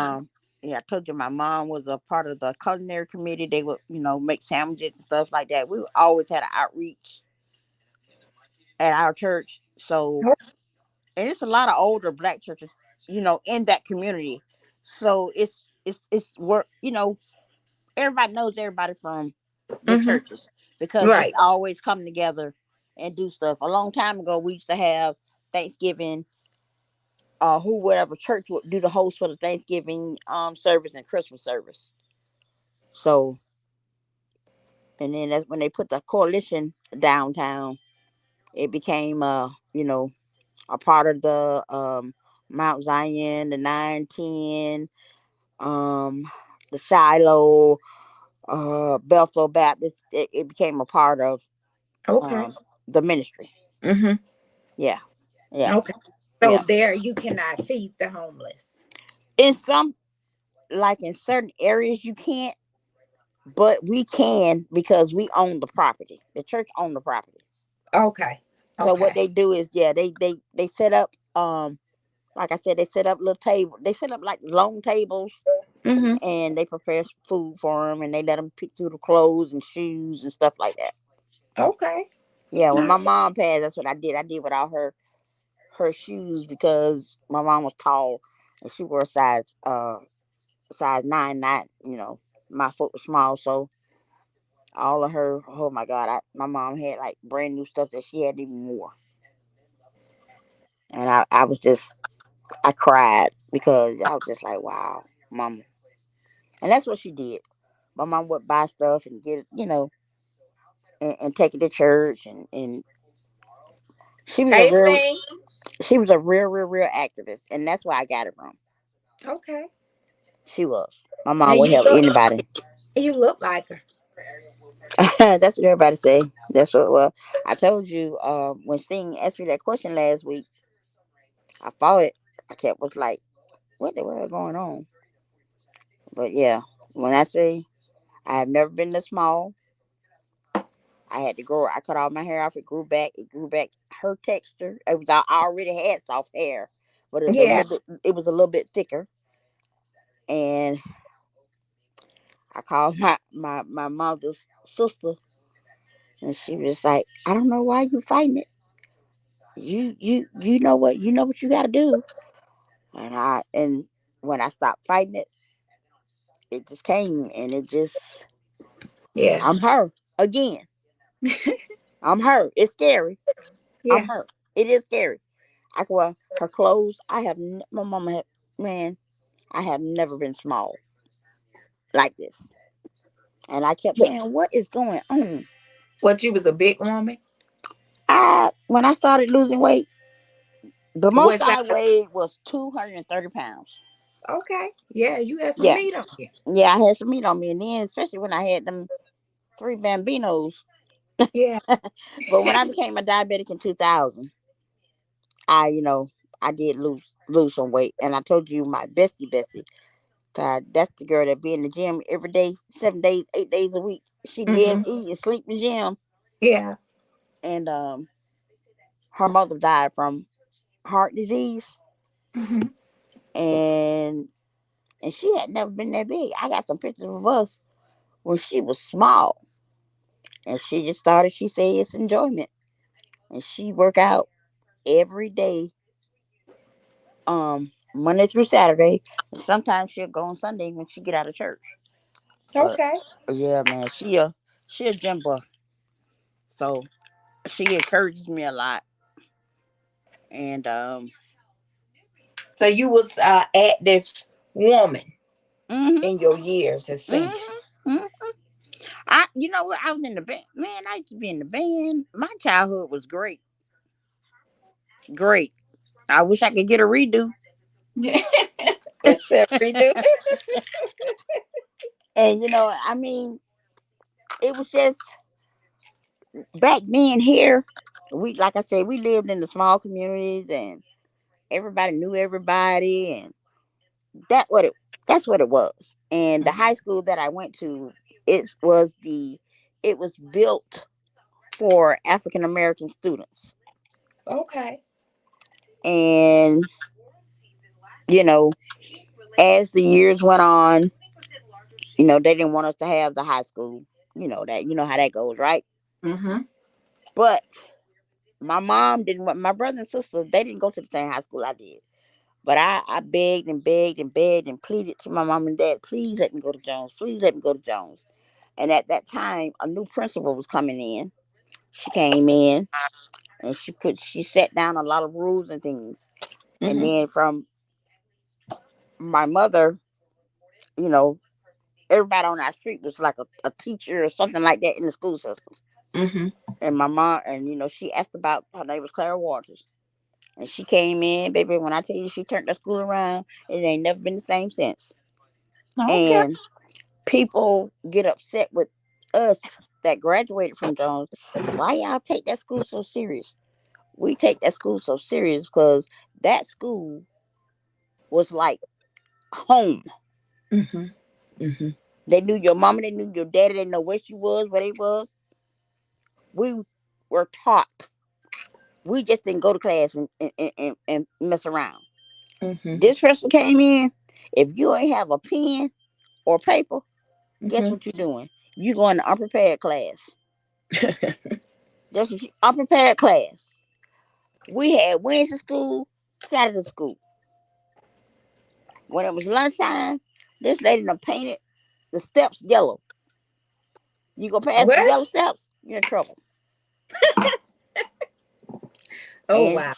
yeah, I told you my mom was a part of the culinary committee. They would, make sandwiches and stuff like that. We always had an outreach at our church. So, and it's a lot of older black churches, in that community. So it's work. Everybody knows everybody from the Mm-hmm. churches because they Right. always come together and do stuff. A long time ago, we used to have Thanksgiving. Who whatever church would do the host for the Thanksgiving service and Christmas service. So, and then that's when they put the coalition downtown. It became a part of the Mount Zion, the 910, um, the Shiloh, Bethel Baptist. It became a part of Okay. um, the ministry. Mm-hmm. Yeah, yeah, Okay. So yeah. there you cannot feed the homeless. In some, like in certain areas, you can't, but we can because we own the property. The church own the property. Okay. So what Okay. they do is, yeah, they set up, like I said, they set up little table. They set up like long tables, Mm-hmm. and they prepare food for them, and they let them pick through the clothes and shoes and stuff like that. Okay. Yeah, It's when not. my mom passed, that's what I did. I did without her shoes because my mom was tall, and she wore a size 9, not, my foot was small, so all of her, oh my god, my mom had like brand new stuff that she hadn't even wore. And I was just, I cried because I was just like, wow, mama. And that's what she did. My mom would buy stuff and get it, and take it to church, and she was a Hey, real Sting. she was a real activist, and that's where I got it from. Okay. She was. My mom And would help anybody. you look like her. That's what everybody say. That's what. Well, I told you when Sting asked me that question last week, I fought it. I kept was like, what the world going on? But yeah, when I say I have never been this small, I had to grow. I cut all my hair off. It grew back. It grew back. Her texture. It was. I already had soft hair, but it was a Yeah. little bit. It was a little bit thicker. And I called my mother's sister, and she was like, "I don't know why you fighting it. You know what you got to do." And when I stopped fighting it, it just came, and it just Yeah. I'm her again. I'm her. It's scary. I'm Yeah. her. It is scary. I can wear her clothes. My mama had, man. I have never been small like this, and I kept What, saying, "What is going on?" what you was a big woman? I when I started losing weight, the most What I size? weighed was 230 pounds. Okay. Yeah, you had some Yeah, meat on you. yeah, I had some meat on me, and then especially when I had them three bambinos. Yeah. But when I became a diabetic in 2000, I I did lose some weight, and I told you my Bessie. That's the girl that be in the gym every day, 7 days, 8 days a week. She live, Mm-hmm. eat, and sleep in the gym. Yeah. And her mother died from heart disease, Mm-hmm. and she had never been that big. I got some pictures of us when she was small, and she just started. She said it's enjoyment, and she work out every day, Monday through Saturday, and sometimes she'll go on Sunday when she get out of church. But Okay. yeah, man, she a gym buff, so she encourages me a lot, and So you was active woman mhm, in your years as saying. mhm, mhm. You know what? I was in the band, man. I used to be in the band. My childhood was great, great. I wish I could get a redo. I said redo. And I mean, it was just back then here. We, like I said, we lived in the small communities, and everybody knew everybody, and that what it that's what it was. And the high school that I went to, it was built for African American students. Okay. And you know, as the years went on, they didn't want us to have the high school. You know how that goes, right? Mm-hmm. But my mom didn't want my brother and sister. They didn't go to the same high school I did. But I begged and begged and begged and pleaded to my mom and dad, please let me go to Jones. Please let me go to Jones. And at that time, a new principal was coming in. She came in and she set down a lot of rules and things. And Mm-hmm. then from my mother, you know, everybody on our street was like a teacher or something like that in the school system. Mm-hmm. And my mom, and she asked about her name was Clara Waters. And she came in, baby. When I tell you she turned that school around, it ain't never been the same since. Okay. And people get upset with us that graduated from Jones. Why y'all take that school so serious? We take that school so serious because that school was like home. Mm-hmm. Mm-hmm. They knew your mama, they knew your daddy, they know where she was, where they was. We were taught. We just didn't go to class and mess around. Mm-hmm. This person came in. If you ain't have a pen or paper, guess Mm-hmm. what you're doing? You going to unprepared class. That's what unprepared class. We had Wednesday school, Saturday school. When it was lunchtime, this lady done painted the steps yellow. You go past the What? yellow steps, you're in trouble. Oh And wow.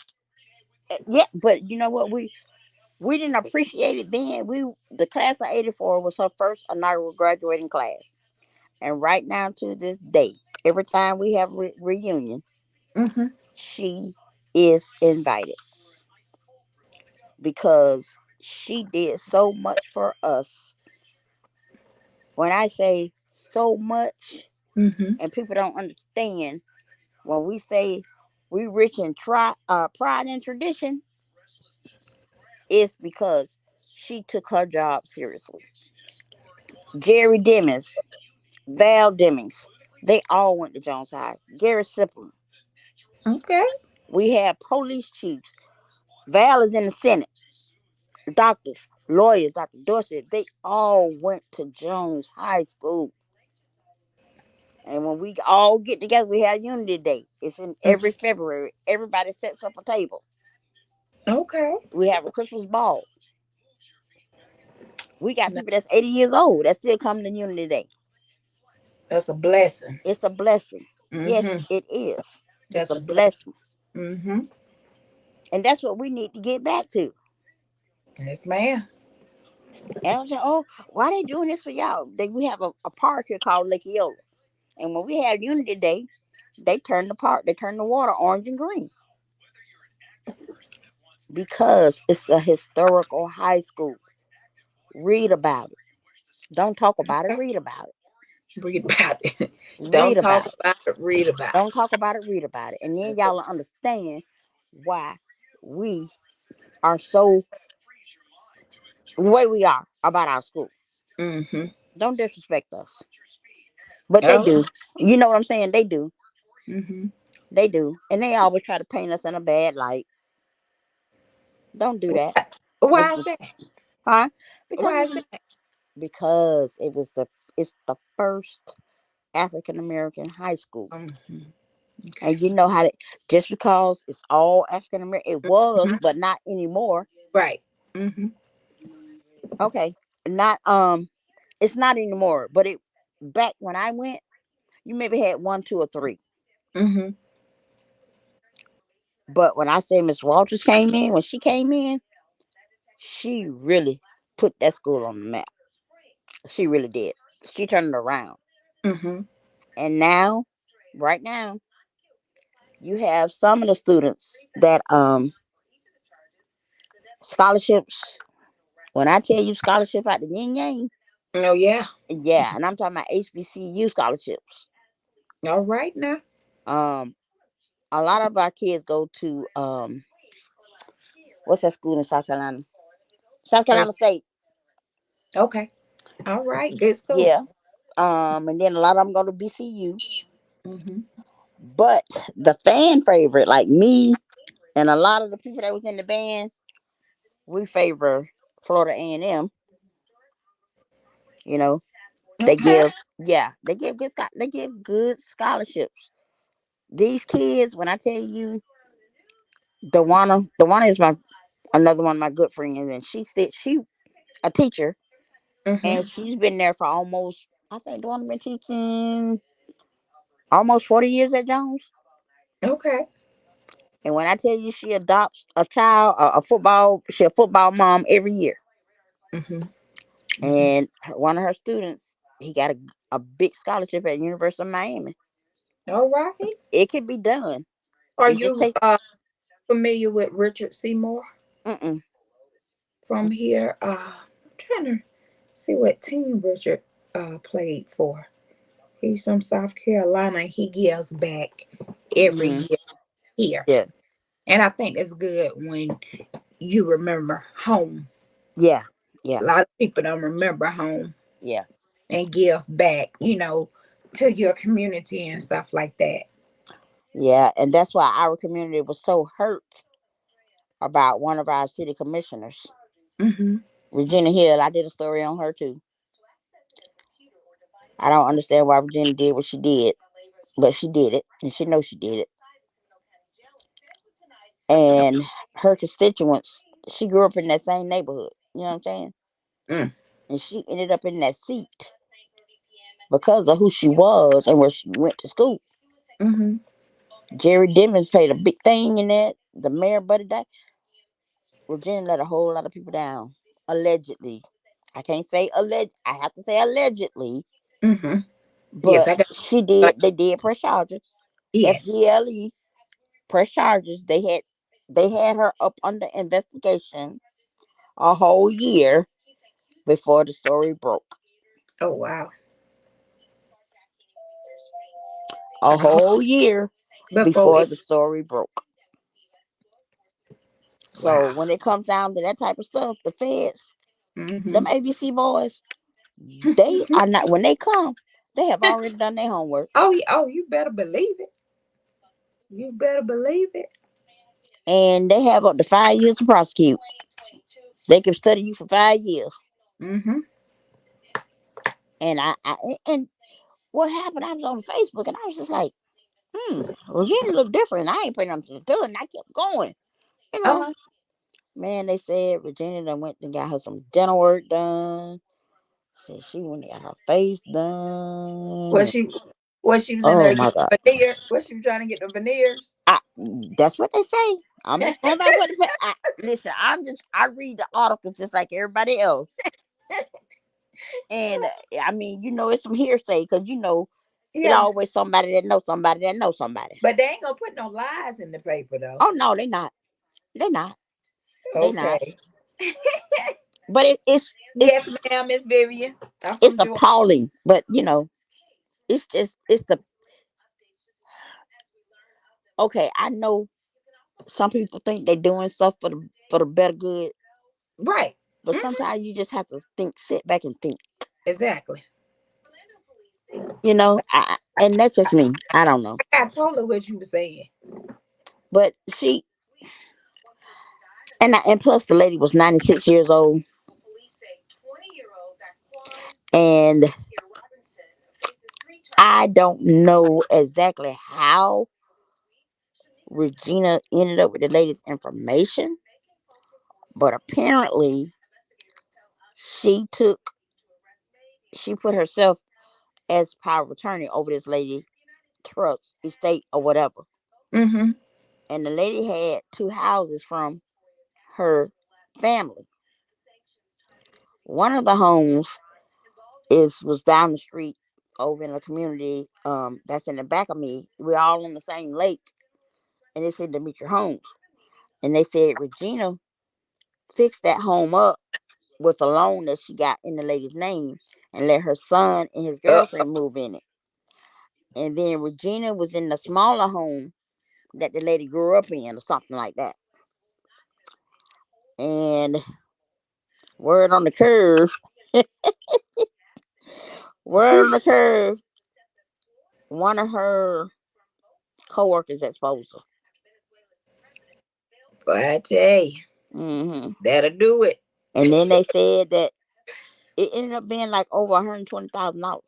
yeah, but you know what? We didn't appreciate it then. The class of '84 was her first inaugural graduating class, and right now to this day, every time we have reunion, Mm-hmm. she is invited because she did so much for us. When I say so much, Mm-hmm. and people don't understand, when we say we rich in pride and tradition, it's because she took her job seriously. Jerry Demings, Val Demings, they all went to Jones High. Gary Sipple. Okay. We had police chiefs. Val is in the Senate. Doctors, lawyers, Dr. Dorsey, they all went to Jones High School. And when we all get together, we have Unity Day. It's in every Mm-hmm. February. Everybody sets up a table. Okay. We have a Christmas ball. We got Now, people that's 80 years old that still come to Unity Day. that's a blessing. It's a blessing. Yes, Mm-hmm. it is. It's That's a a blessing. blessing. Mm-hmm. And that's what we need to get back to. Yes, ma'am. And I'm saying, oh, why they doing this for y'all? We have a park here called Lake Eola. And when we had Unity Day, they turned the water orange and green because it's a historical high school. Read about it. Don't talk about it. Okay. Read about it. Read about it. Read Don't talk about it. about it. Read about Don't talk about it. Read about it. And then y'all will understand why we are so the way we are about our school. it. Mm-hmm. Don't disrespect us. But they All right. do. You know what I'm saying? They do. Mm-hmm. They do. And they always try to paint us in a bad light. Don't do that. Why With is the, that? huh? Because Why is that? it was it's the first African American high school. Mm-hmm. Okay. And you know how just because it's all African American, it was, Mm-hmm. but not anymore. Right. Mm-hmm. Okay. Not it's not anymore. But it back when I went, you maybe had one, two, or three. Mm-hmm. But when I say Miss Walters came in, when she came in, she really put that school on the map. She really did. She turned it around. Mm-hmm. And now, right now, you have some of the students that scholarships. When I tell you scholarship out the yin yang, Oh yeah. yeah, and I'm talking about HBCU scholarships. All right now. Um, a lot of our kids go to what's that school in South Carolina? South Oh, Carolina State. okay. All right. Good school. Yeah. And then a lot of them go to BCU. Mm-hmm. But the fan favorite, like me, And a lot of the people that was in the band, we favor Florida A&M. You know, they Okay. give they give they give good scholarships. These kids, when I tell you, Dewana is my another one of my good friends, and she said she a teacher, and Mm-hmm. she's been there for almost I think Dewana been teaching almost 40 years at Jones. Okay. And when I tell you she adopts a child, a football, she a football mom every year. Mm-hmm. Mm-hmm. And one of her students, he got a big scholarship at University of Miami. All right. It can be done. Are It just you takes. familiar with Richard Seymour Mm-mm, from here? I'm trying to see what team Richard played for. He's from South Carolina. He gives back every mm-hmm. year here. Yeah, And I think it's good when you remember home. yeah, yeah, A lot of people don't remember home yeah, and give back, to your community and stuff like that. yeah. And that's why our community was so hurt about one of our city commissioners, Mm-hmm. Regina Hill. I did a story on her too. I don't understand why Regina did what she did, but she did it, and she knows she did it. And her constituents, she grew up in that same neighborhood. You know what I'm saying? Mm. And she ended up in that seat because of who she was and where she went to school. Mm-hmm. Jerry Dimmons played a big thing in that. The mayor, Buddy Day. Virginia let a whole lot of people down, allegedly. I can't say alleged. I have to say allegedly, Mm-hmm. Yes, but I got she like did. They did press charges. yes. FGLE press charges. They had her up under investigation a whole year before the story broke. Oh wow. A I hope whole year before before it the story broke. So wow. when it comes down to that type of stuff, the feds, them Mm-hmm. ABC boys, they are not. When they come, they have already done their homework, Oh, you better believe it. You better believe it. and they have up to 5 years to prosecute. They can study you for 5 years. Mm-hmm. And what happened? I was on Facebook, and I was just like, Regina looked different. I ain't paying nothing to it, and I kept going. You know, Oh, man, they said Regina done went and got her some dental work done. Said she went and got her face was done. she was she was in Oh there my getting god. veneer? Was she trying to get the veneers? I, that's what they say. I'm just going by what listen. I read the articles just like everybody else, and I mean, it's some hearsay because it Yeah, always somebody that knows somebody that knows somebody. but they ain't gonna put no lies in the paper though. Oh no, they not. They not. They not. Okay. But it's Yes, ma'am, Miss Vivian. I'm it's from Georgia. appalling. But it's the okay. I know some people think they're doing stuff for the better good, Right. but Hmm. sometimes you just have to sit back and think. Exactly. And that's just me. I don't know. I got totally what you were saying. But and plus the lady was 96 years old, and I don't know exactly how Regina ended up with the lady's information, but apparently she took she put herself as power of attorney over this lady trust estate or whatever. Mm-hmm. And the lady had two houses from her family. One of the homes is was down the street over in a community that's in the back of me. We're all on the same lake, and it said Demetri Homes. And they said Regina fixed that home up with a loan that she got in the lady's name and let her son and his Uh, girlfriend move in it. And then Regina was in the smaller home that the lady grew up in or something like that. And word on the curve, word on the curve, one of her coworkers exposed her. But I tell you, Hmm. that'll do it. And then they said that it ended up being like over $120,000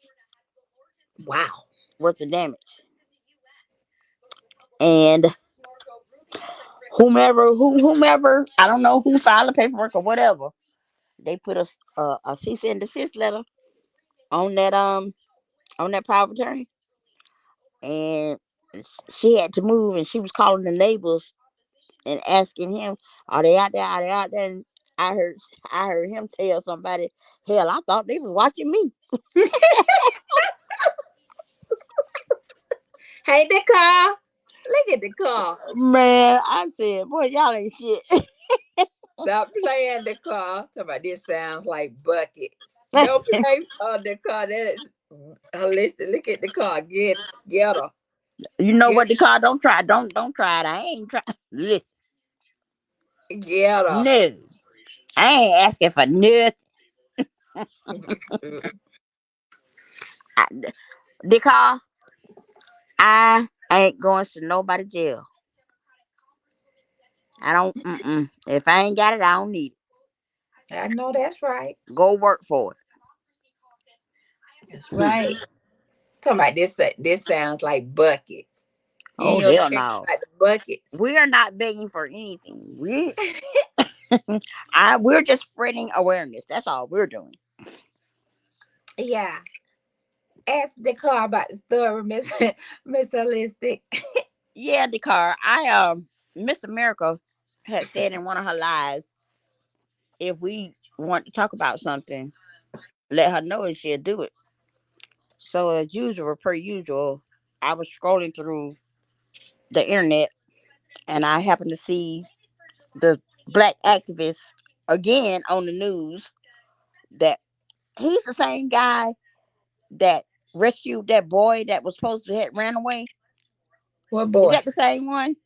Wow. worth of damage. And whomever, I don't know who filed the paperwork or whatever, they put a cease and desist letter on that power of attorney, and she had to move, and she was calling the neighbors and asking him, "Are they out there? Are they out there?" And I heard I heard him tell somebody, "Hell, I thought they was watching me." Hey, the car. Look at the car. Man, I said, "Boy, y'all ain't shit." Stop playing the car. Talk about this sounds like buckets. Don't play the car. That is holistic. Look at the car. Get her. You know Get what the car? Don't try it. I ain't try. Listen, get her. no, I ain't asking for nothing. I, the car, I ain't going to nobody jail. I don't. If I ain't got it, I don't need I know that's right. it. Go work for That's it. right. Talking about this. This sounds like buckets. You Oh ain't gonna hell check no. out the buckets. We are not begging for anything. We're just spreading awareness. That's all we're doing. Yeah. Ask the car about the story, Miss Miss Holistic. Yeah, the car. Miss America had said in one of her lives, if we want to talk about something, let her know and she'll do it. So as usual, per usual, I was scrolling through the internet and I happened to see the black activist again on the news, that he's the same guy that rescued that boy that was supposed to have ran away. What Is boy? that the same one?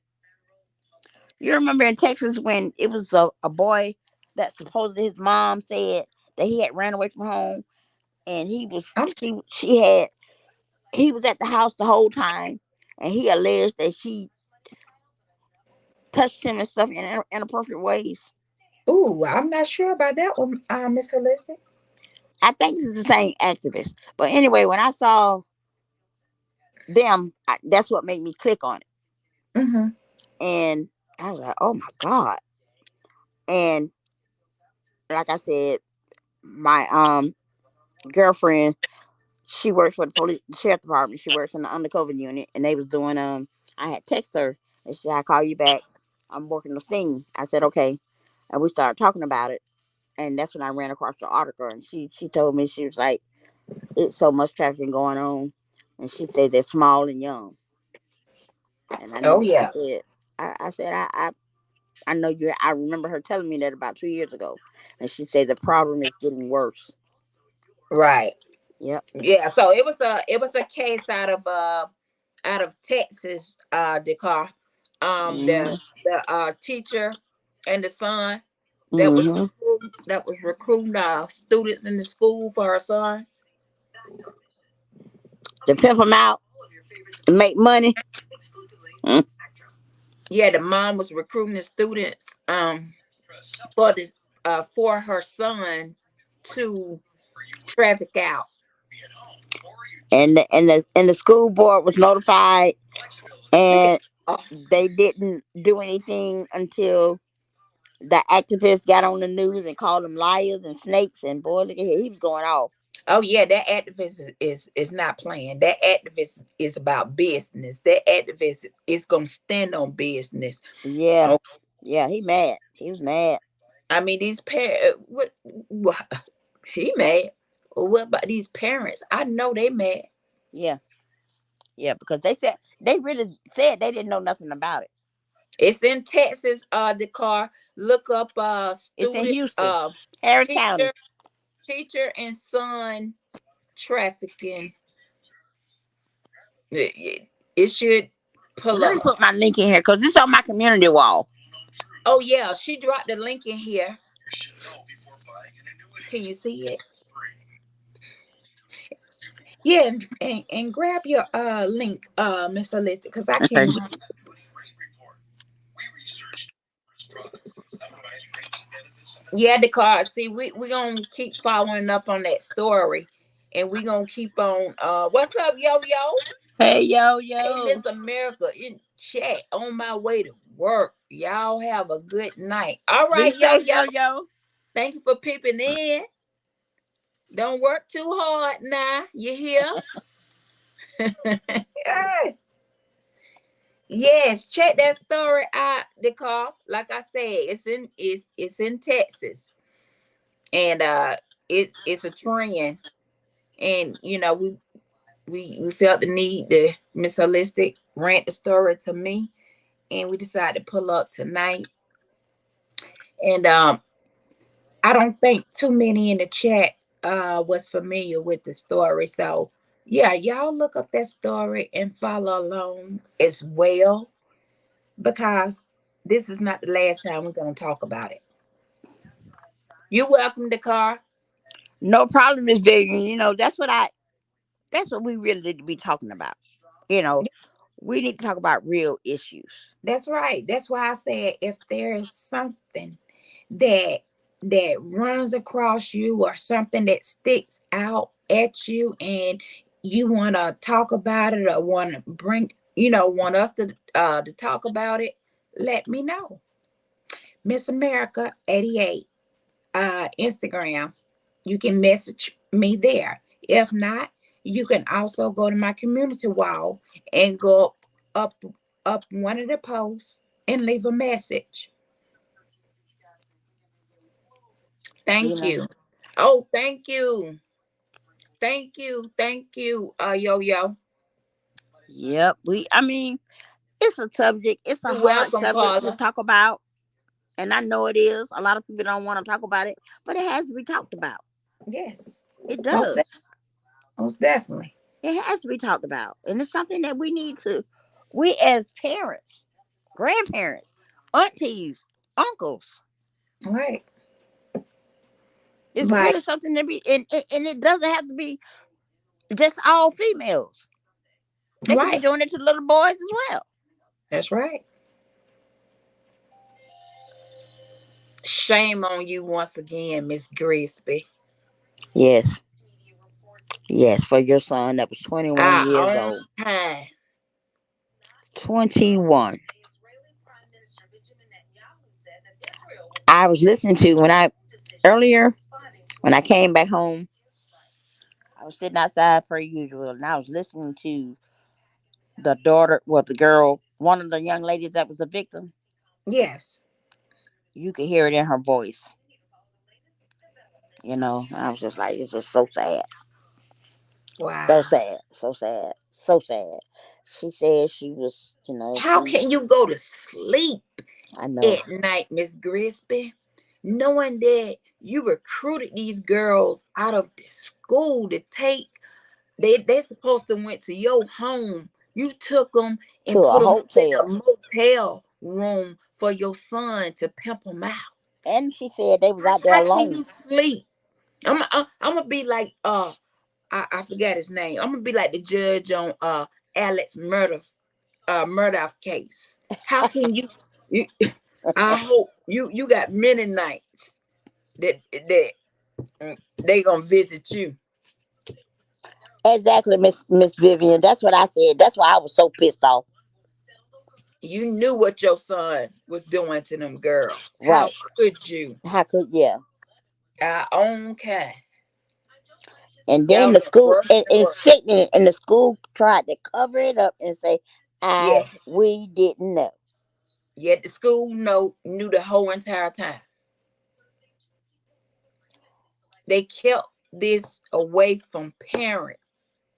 You remember in Texas when it was a boy that supposedly his mom said that he had ran away from home, and I'm she had he was at the house the whole time, and he alleged that she touched him and stuff in inappropriate ways. ooh, I'm not sure about that one, Miss Holistic. I think this is the same activist. But anyway, when I saw them, that's what made me click on it. Mm-hmm. And I was like, oh my God. And like I said, my girlfriend, she works for the police the sheriff department. She works in the undercover unit, and they was doing I had text her and she said, I'll call you back. I'm working the thing. I said, okay. And we started talking about it. And that's when I ran across the article, and she told me, she was like, it's so much trafficking going on. And she said they're small and young. And I Oh know I yeah. said I said I know you. I remember her telling me that about 2 years ago, and she said the problem is getting worse. Right. Yep. Yeah. So it was a case out of Texas, the car. Mhm. The teacher and the son Mhm. that was recruiting students in the school for her son. To pimp them out and make money. Mm. Yeah, the mom was recruiting the students for her son to traffic out. And the school board was notified, Look at and oh, they didn't do anything until the activists got on the news and called them liars and snakes. And boy, look at here, he was going off. oh yeah, that activist is not playing. That activist is about business. That activist is gonna stand on business. Yeah, Oh, yeah, he mad. He was mad. I mean these parents. What he mad? What about these parents? I know they mad. Yeah, yeah, because they really said they didn't know nothing about it. It's in Texas. The car. Look up. It's in Student. Houston, Harris County. Teacher. Teacher and son trafficking. It should pull Let me up. put my link in here because it's on my community wall. Oh yeah, she dropped the link in here. Can you see it? Yeah, and grab your link, Mr. Listed, because I Okay. can't get Yeah, the card. See, we gonna keep following up on that story, and we gonna keep on. What's up, yo yo? Hey, yo, Hey, yo. Miss America in chat on my way to work. Y'all have a good night. All Be right, yo safe, yo. yo, yo. Thank you for peeping in. Don't work too hard now. You hear? Yes, check that story out, the car. Like I said, it's in Texas. And it's a trend. And we felt the need to Miss Holistic rant the story to me. And we decided to pull up tonight. And I don't think too many in the chat was familiar with the story. So yeah, y'all look up that story and follow along as well, because this is not the last time we're gonna talk about it. You welcome the car. No problem, Miss Vivian. That's what we really need to be talking about. You know, we need to talk about real issues. That's right. That's why I said if there is something that runs across you, or something that sticks out at you, and you want to talk about it, or want to bring, want us to talk about it, let me know. Miss America 88 Instagram. You can message me there. If not, you can also go to my community wall and go up one of the posts and leave a message. You Thank know. you. Oh, thank you. Thank you. Thank you. Yo yo. Yep. I mean, it's a subject. It's a You're hard welcome, subject to Carla. talk about, and I know it is. A lot of people don't want to talk about it, but it has to be talked about. Yes. It Most, does. most definitely. It has to be talked about, and it's something that we need to. We as parents, grandparents, aunties, uncles. Right. It's Right. really something to be, and it doesn't have to be just all females. They could be Right. doing it to little boys as well. That's right. Shame on you once again, Miss Grisby. Yes, yes, for your son that was 21 Our years own old. kind. 21. I was listening to when I earlier when I came back home. I was sitting outside per usual, and I was listening to the daughter, well, the girl, one of the young ladies that was a victim. Yes. You could hear it in her voice. I was just like, it's just so sad, so Wow. sad, so sad, so sad. She said she was, How can you go to sleep I know, at night, Miss Grisby, knowing that you recruited these girls out of the school to take, they're supposed to went to your home. You took them to and a put them up in a hotel. motel room for your son to pimp them out. And she said they was out there How can alone. you sleep? I'm gonna be like I forgot his name. I'm gonna be like the judge on Alex murder case. How can you I hope you got many nights that they gonna visit you. Exactly, Miss Vivian. That's what I said. That's why I was so pissed off. You knew what your son was doing to them girls. Right. How could you? How could yeah? Our own kind. And then Y'all the the school worst in the and world. sickening, and the school tried to cover it up and say, "I Yes. we didn't know." Yet the school knew the whole entire time. They kept this away from parents.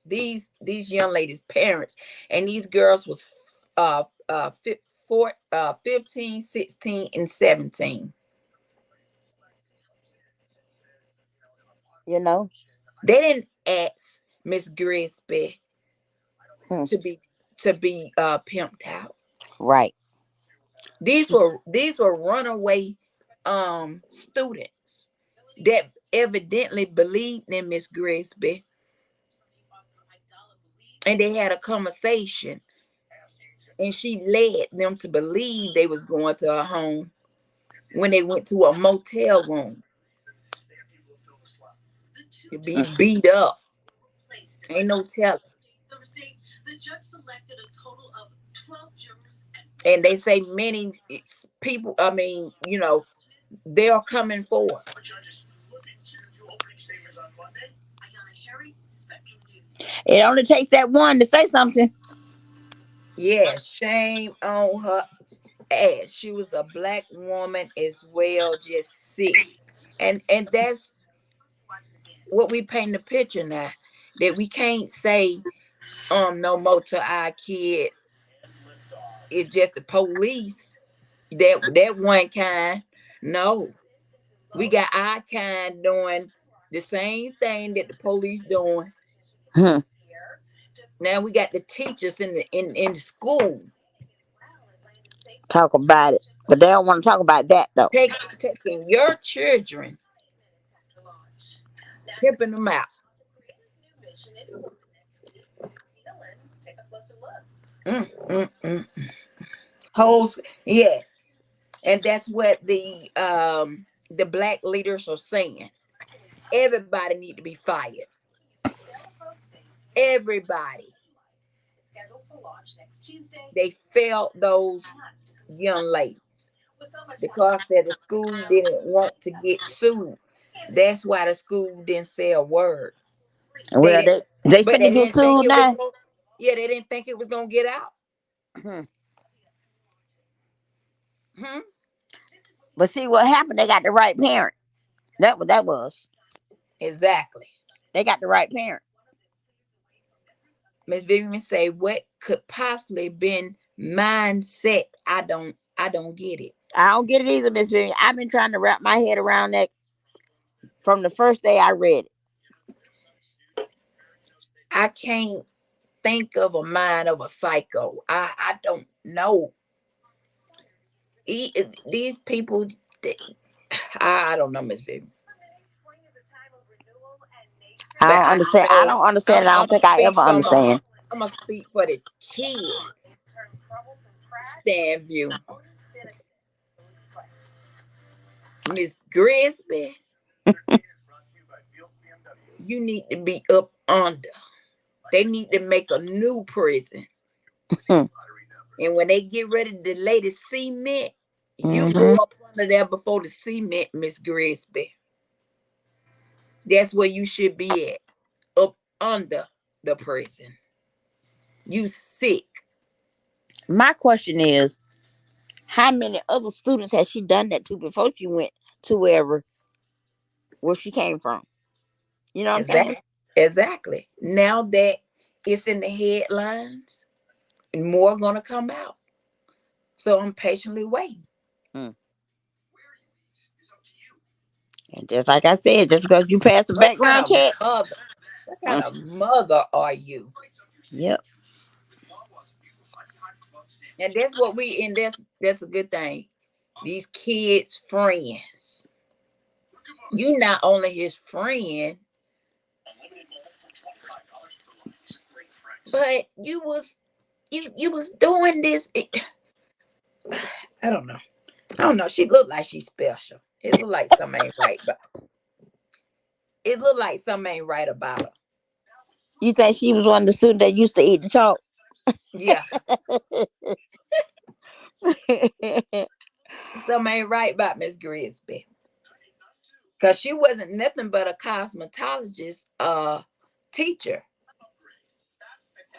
These young ladies' parents, and these girls was 15, 16, and 17. You know. They didn't ask Miss Grisby Hmm. to be pimped out. Right. These were runaway students that evidently believed in Miss Grisby, and they had a conversation, and she led them to believe they was going to her home, when they went to a motel room to be beat up. Ain't no telling. And they say many people, I mean, they're coming forward. It only takes that one to say something. Yes, shame on her ass. She was a black woman as well, just sick. And that's what we paint the picture now. That we can't say no more to our kids. It's just the police. That one kind. No. We got our kind doing the same thing that the police doing. Hmm. Now we got the teachers in the school Talk about it, but they don't want to talk about that though. taking your children, pimping them out. Mm. Hoes, yes, and that's what the black leaders are saying. Everybody need to be fired. Everybody. They failed those young ladies because said the school didn't want to get sued. That's why the school didn't say a word. They Well, didn't, they but finna they get didn't think sued it was now. going. Yeah, they didn't think it was gonna get out. Hmm. Hmm? But see what happened? They got the right parent. That what that was. Exactly. They got the right parent. Miss Vivian say, "What could possibly been mindset? I don't get it. I don't get it either, Miss Vivian. I've been trying to wrap my head around that from the first day I read it. I can't think of a mind of a psycho. I don't know. These people, I don't know, Miss Vivian. I But don't I understand. I know don't understand. I'm I I'm don't gonna think I speak ever from a understand. I'm gonna speak for the kids stand view. Miss Grisby, you need to be up under. They need to make a new prison. Hmm. And when they get ready to lay the cement, you go Mm-hmm. up under there before the cement, Miss Grisby. That's where you should be at. Up under the prison. You sick. My question is, how many other students has she done that to before she went to where she came from? You know what I'm saying? Exactly. Exactly. Now that it's in the headlines, more gonna come out. So I'm patiently waiting. Hmm. And just like I said, just because you pass the What kind background of check, mother? What kind hmm, of mother are you? yep. And that's what we and that's a good thing. These kids' friends. You not only his friend, but you was doing this. I don't know. I don't know. She looked like she's special. It looked like something ain't right, but it looked like something ain't right about her. You think she was one of the students that used to eat the chalk? Yeah, something ain't right about Miss Grisby. Cause she wasn't nothing but a cosmetologist teacher.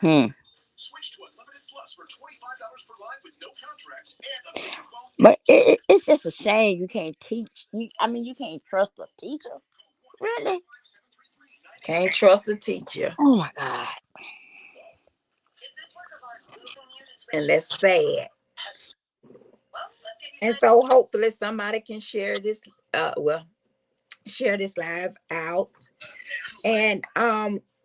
Hmm. But it's just a shame you can't teach. I mean, you can't trust a teacher. Really? Can't trust the teacher. Oh my God. And that's sad. And so hopefully somebody can share this share this live out. And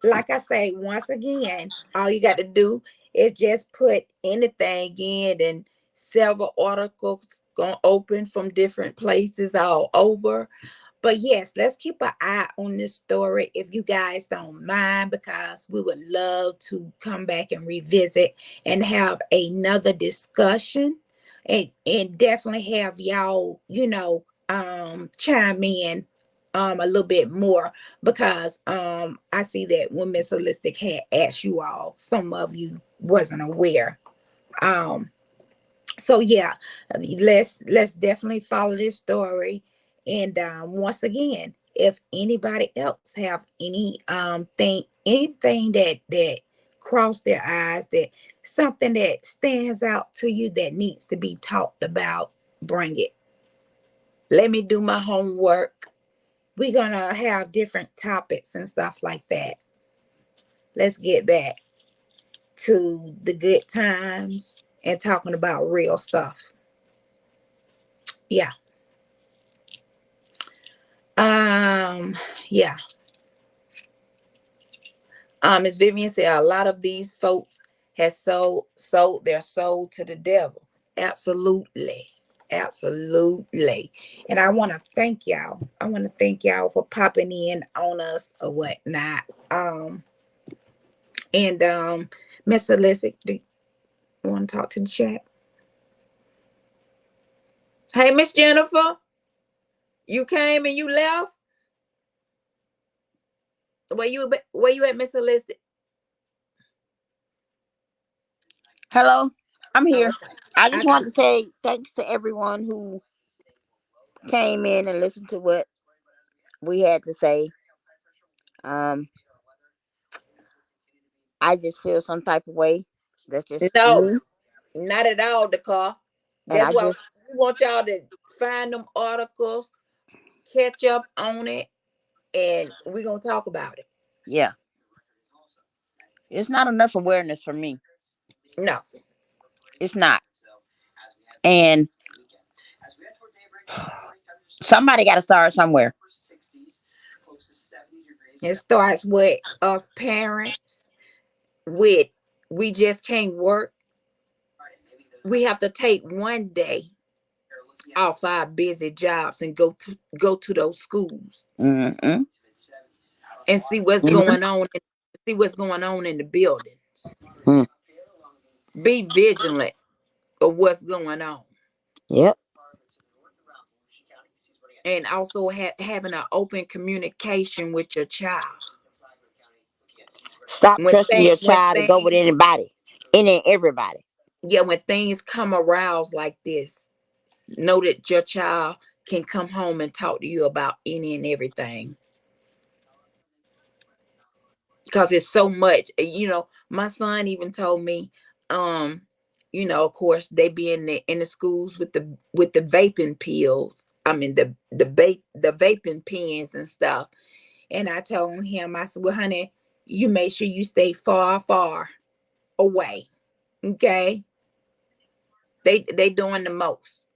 like I say, once again, all you got to do is just put anything in and several articles gonna open from different places all over. But yes, let's keep an eye on this story if you guys don't mind, because we would love to come back and revisit and have another discussion. and definitely have y'all, chime in a little bit more, because I see that when Miss Holistic had asked you all, some of you wasn't aware. Um so yeah, let's definitely follow this story. And once again, if anybody else have anything that crossed their eyes, that something that stands out to you that needs to be talked about, bring it. Let me do my homework. We're gonna have different topics and stuff like that. Let's get back to the good times and talking about real stuff. Yeah. Um, yeah. As Vivian said, a lot of these folks has sold their soul to the devil. Absolutely. Absolutely. And I want to thank y'all. I want to thank y'all for popping in on us or whatnot. And Mr. Lissig, do you want to talk to the chat? Hey, Miss Jennifer, you came and you left. Where you at, Mr. Listed? Hello, I'm Oh, here. okay. I I just see. wanted to say thanks to everyone who came in and listened to what we had to say. Um, I just feel some type of way. That's just No, me, not at all, the car. and That's I why just we want y'all to find them articles, catch up on it, and we're gonna talk about it. yeah, it's not enough awareness for me. No, It's not, and somebody got to start somewhere. it starts with us parents. With we just can't work. We have to take one day off our busy jobs and go to those schools Mm-hmm. and see what's Mm-hmm. going on. See what's going on in the buildings. Mm. Be vigilant of what's going on, Yep. and also having an open communication with your child Stop when trusting your when child to go with things anybody, any and everybody. yeah, when things come aroused like this, know that your child can come home and talk to you about any and everything, because it's so much. My son even told me, um of course they be in the schools with the vaping pills, I mean the vaping pens and stuff. And I told him, I said, well, honey, you make sure you stay far, far away. Okay. They doing the most.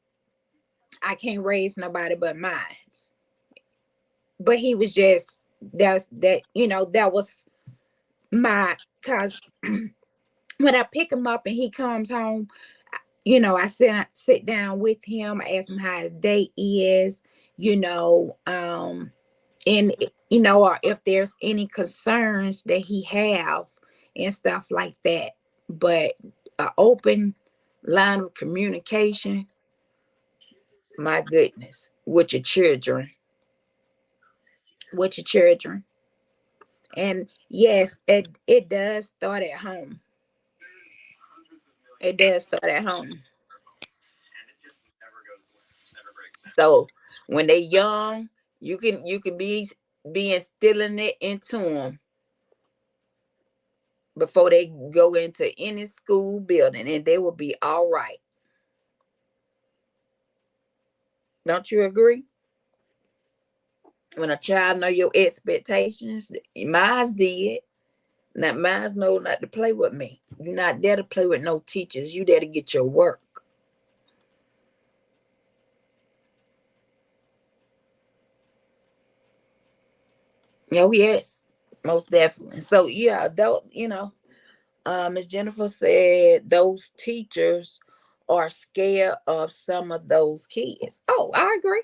I can't raise nobody but mine. But he was just, that was my, cause when I pick him up and he comes home, I sit down with him, I ask him how his day is, and or if there's any concerns that he have and stuff like that. But an open line of communication, my goodness, with your children. And yes, it does start at home. It does start at home. So when they young, you can be instilling it into them before they go into any school building, and they will be all right. Don't you agree? When a child know your expectations, mine did. Now mine know not to play with me. You're not there to play with no teachers. You there to get your work. Oh yes, most definitely. So yeah, though Miss Jennifer said those teachers are scared of some of those kids. Oh, I agree.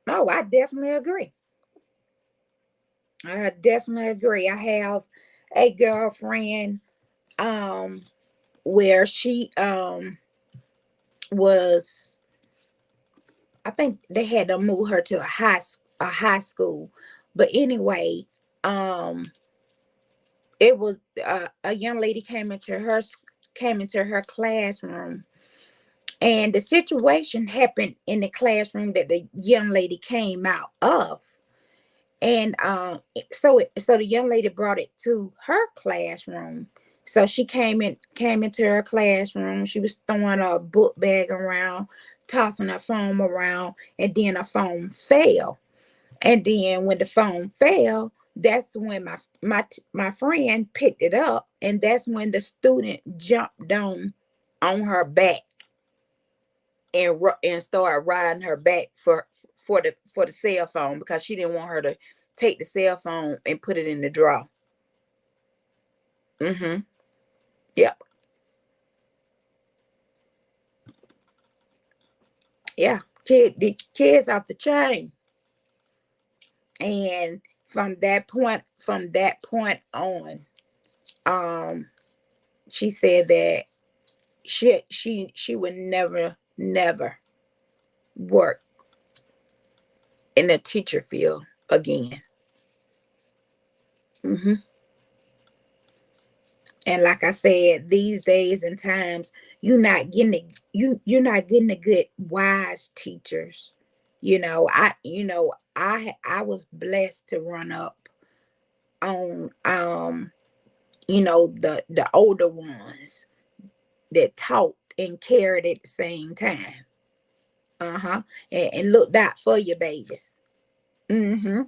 Oh, I definitely agree. I definitely agree. I have a girlfriend, um, where she was, I think they had to move her to a high school. But anyway, um, it was a young lady came into her classroom, and the situation happened in the classroom that the young lady came out of. And so the young lady brought it to her classroom. So she came into her classroom. She was throwing a book bag around, tossing her phone around, and then her phone fell. And then when the phone fell, that's when my friend picked it up, and that's when the student jumped on her back and started riding her back for the cell phone, because she didn't want her to take the cell phone and put it in the drawer. Mm-hmm. Yep. Yeah. The kids off the chain. And from that point on, um, she said that she would never work in the teacher field again. Hmm. And like I said, these days and times, you're not getting the good wise teachers. I was blessed to run up on the older ones that taught and cared at the same time. Uh-huh. And looked out for your babies. Mm-hmm.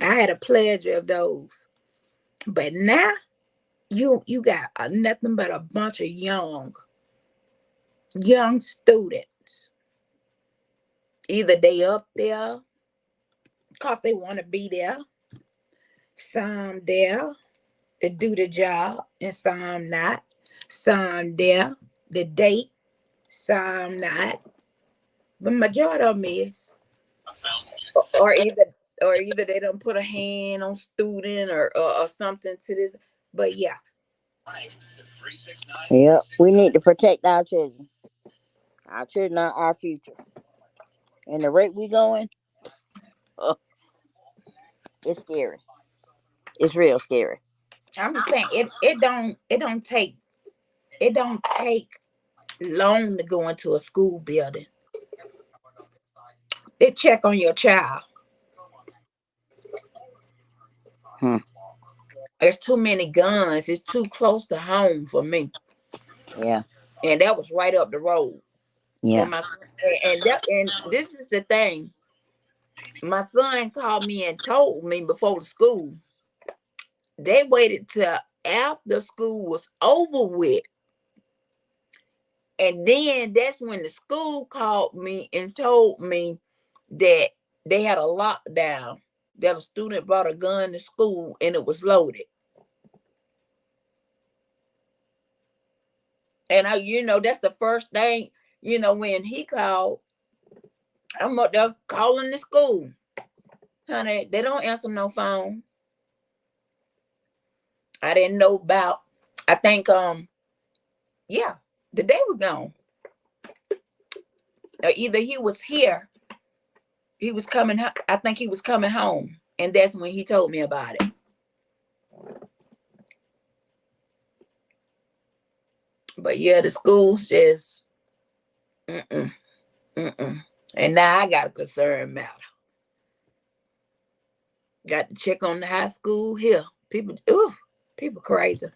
I had a pleasure of those. But now you got nothing but a bunch of young students. Either they up there because they want to be there, some there to do the job, and some not. Some there to date, some not. But majority of them is. Or either they don't put a hand on student or something to this. But yeah. Yep. We need to protect our children. Our children are our future. And the rate we going, oh, it's scary. It's real scary. I'm just saying it don't take long to go into a school building. They check on your child. Hmm. There's too many guns. It's too close to home for me. Yeah. And that was right up the road. Yeah. And and this is the thing. My son called me and told me before the school. They waited till after school was over with. And then that's when the school called me and told me that they had a lockdown. That a student brought a gun to school and it was loaded. And that's the first thing, when he called, I'm up there calling the school. Honey, they don't answer no phone. I didn't know about, I think, yeah, the day was gone. Or either he was here, he was coming, I think he was coming home. And that's when he told me about it. But yeah, the schools just, mm-mm, mm-mm. And now I got a concern matter. Got to check on the high school here. People crazy.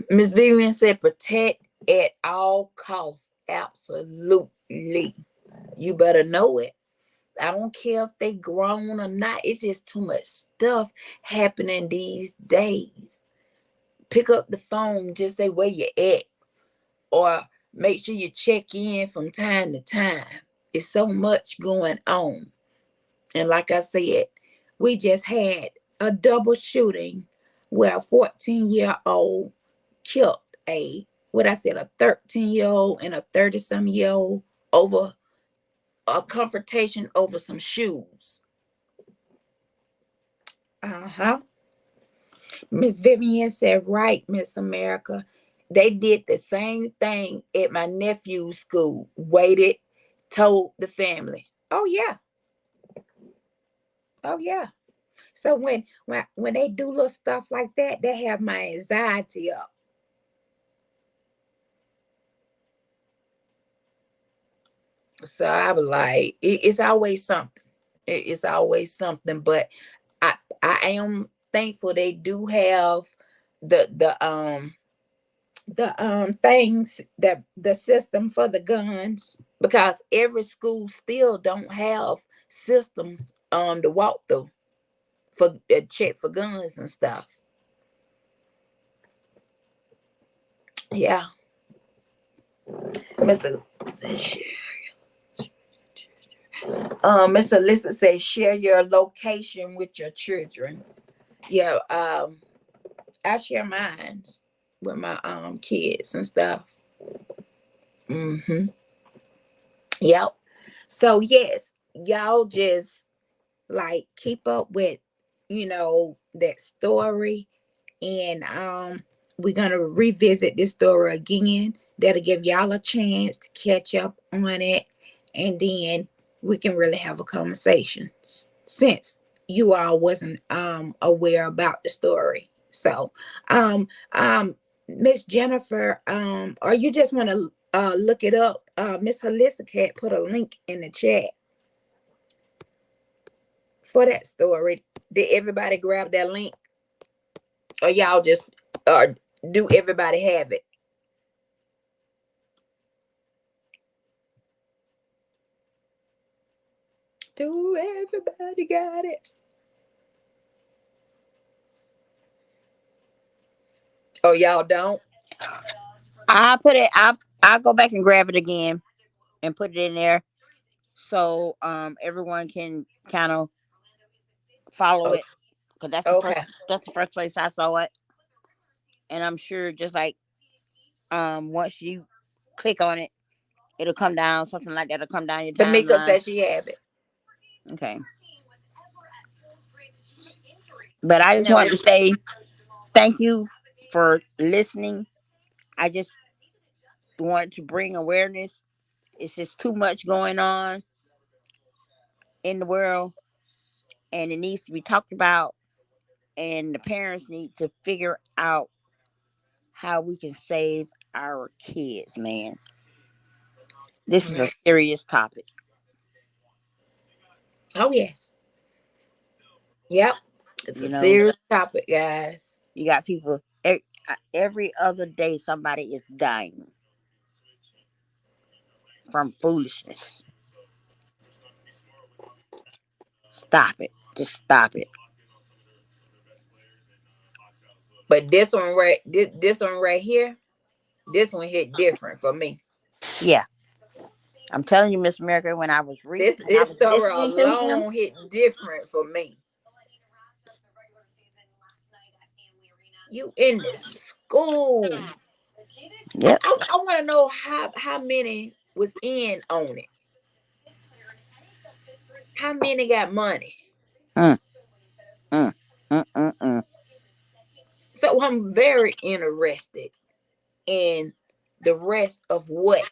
Miss Vivian said protect at all costs. Absolutely. You better know it. I don't care if they grown or not. It's just too much stuff happening these days. Pick up the phone, just say where you at, or make sure you check in from time to time. It's so much going on. And like I said, we just had a double shooting where a 14-year-old killed a 13-year-old and a 30-some-year-old over a confrontation over some shoes. Uh-huh. Miss Vivian said, right, Miss America. They did the same thing at my nephew's school. Waited, told the family. Oh yeah, oh yeah. So when they do little stuff like that, they have my anxiety up. So I was like, it's always something. It's always something. But I I am thankful they do have the the um things, that the system for the guns, because every school still don't have systems to walk through for check for guns and stuff. Yeah. Mr. Mr. Lisa says share your location with your children. Yeah, I share mine with my kids and stuff. Mm-hmm. Yep. So yes, y'all just like keep up with, that story, and we're gonna revisit this story again. That'll give y'all a chance to catch up on it, and then we can really have a conversation since you all wasn't aware about the story. So Miss Jennifer, or you just want to look it up. Miss Holistic put a link in the chat for that story. Did everybody grab that link, or y'all just, or do everybody have it? Do everybody got it? Oh, y'all don't? I put it. I'll go back and grab it again and put it in there so everyone can kind of follow Oh, it because okay. that's the first place I saw it, and I'm sure just like once you click on it, it'll come down something like that'll come down your Tamika timeline. says she have it. Okay, but I just No, wanted it, to say thank you for listening. I just wanted to bring awareness. It's just too much going on in the world, and it needs to be talked about. And the parents need to figure out how we can save our kids, man. This is a serious topic. oh yes. Yep. It's a You know, serious topic, guys. you got people every other day somebody is dying from foolishness. Stop it. Just stop it. But this one right here, this one hit different for me. Yeah, I'm telling you, Miss America. When I This was story listening to him, alone hit different for me. You in the school. I, yep. I, I want to know how many was in on it. How many got money? Mm, mm, mm. So I'm very interested in the rest of what's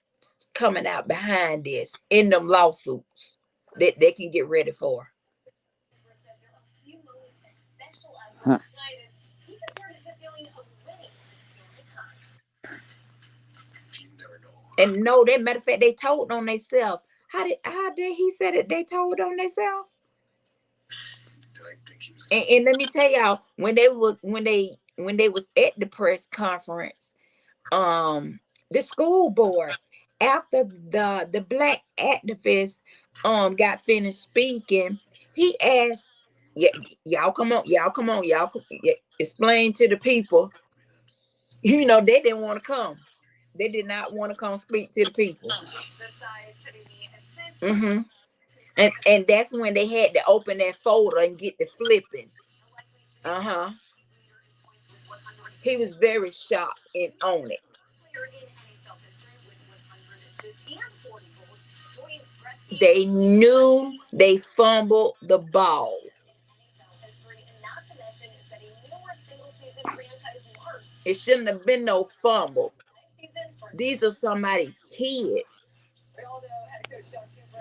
coming out behind this in them lawsuits that they can get ready for. Huh. And no, that matter of fact, they told on themselves. How did he said it? They told on themselves. And let me tell y'all, when they was at the press conference, the school board, after the black activist got finished speaking, he asked, yeah, y'all come on, explain to the people. They didn't want to come. They did not want to come speak to the people. Mm-hmm. And that's when they had to open that folder and get the flipping. Uh-huh. He was very shocked and on it. They knew they fumbled the ball. It shouldn't have been no fumble. These are somebody's kids,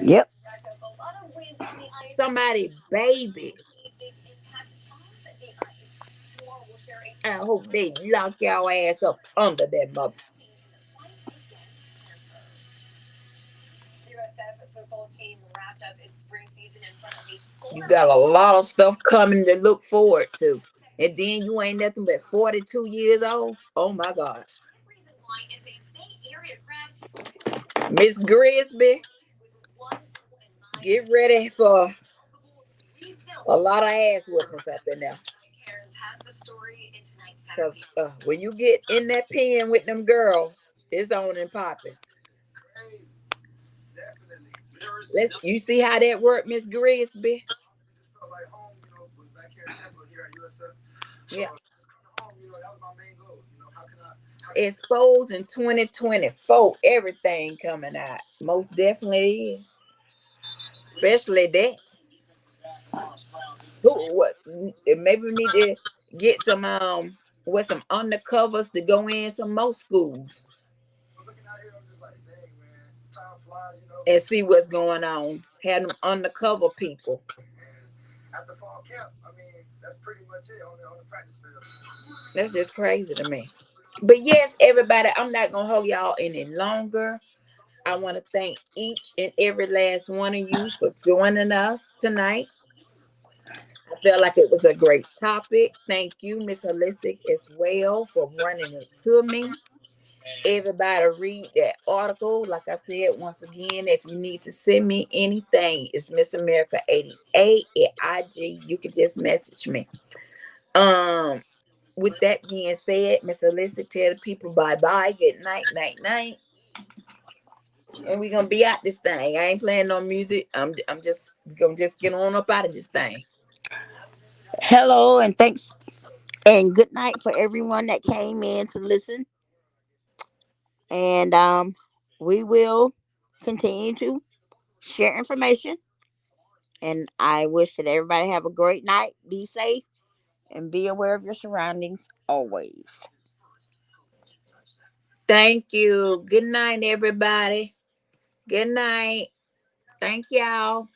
Yep. somebody babies. I hope they lock your ass up under that mother. You got a lot of stuff coming to look forward to. And then you ain't nothing but 42 years old. Oh my God. Miss Grisby, get ready for a lot of ass whoopings up in there. Because when you get in that pen with them girls, it's on and popping. You see how that worked, Miss Grisby? Yeah. Exposed in 2024, everything coming out. Most definitely is. Especially that. Who what maybe we need to get some with some undercovers to go in some more schools and see what's going on. Have them undercover people. That's just crazy to me. But yes, everybody, I'm not gonna hold y'all any longer. I want to thank each and every last one of you for joining us tonight. I felt like it was a great topic. Thank you, Miss Holistic, as well, for running it to me. Everybody read that article. Like I said, once again, if you need to send me anything, it's Miss America 88 at IG. You can just message me. Um, with that being said, Miss Holistic, tell the people bye-bye. Good night, night, night. And we're gonna be out this thing. I ain't playing no music. I'm just gonna just get on up out of this thing. Hello and thanks and good night for everyone that came in to listen. And we will continue to share information. And I wish that everybody have a great night. Be safe and be aware of your surroundings always. Thank you. Good night, everybody. Good night. Thank y'all.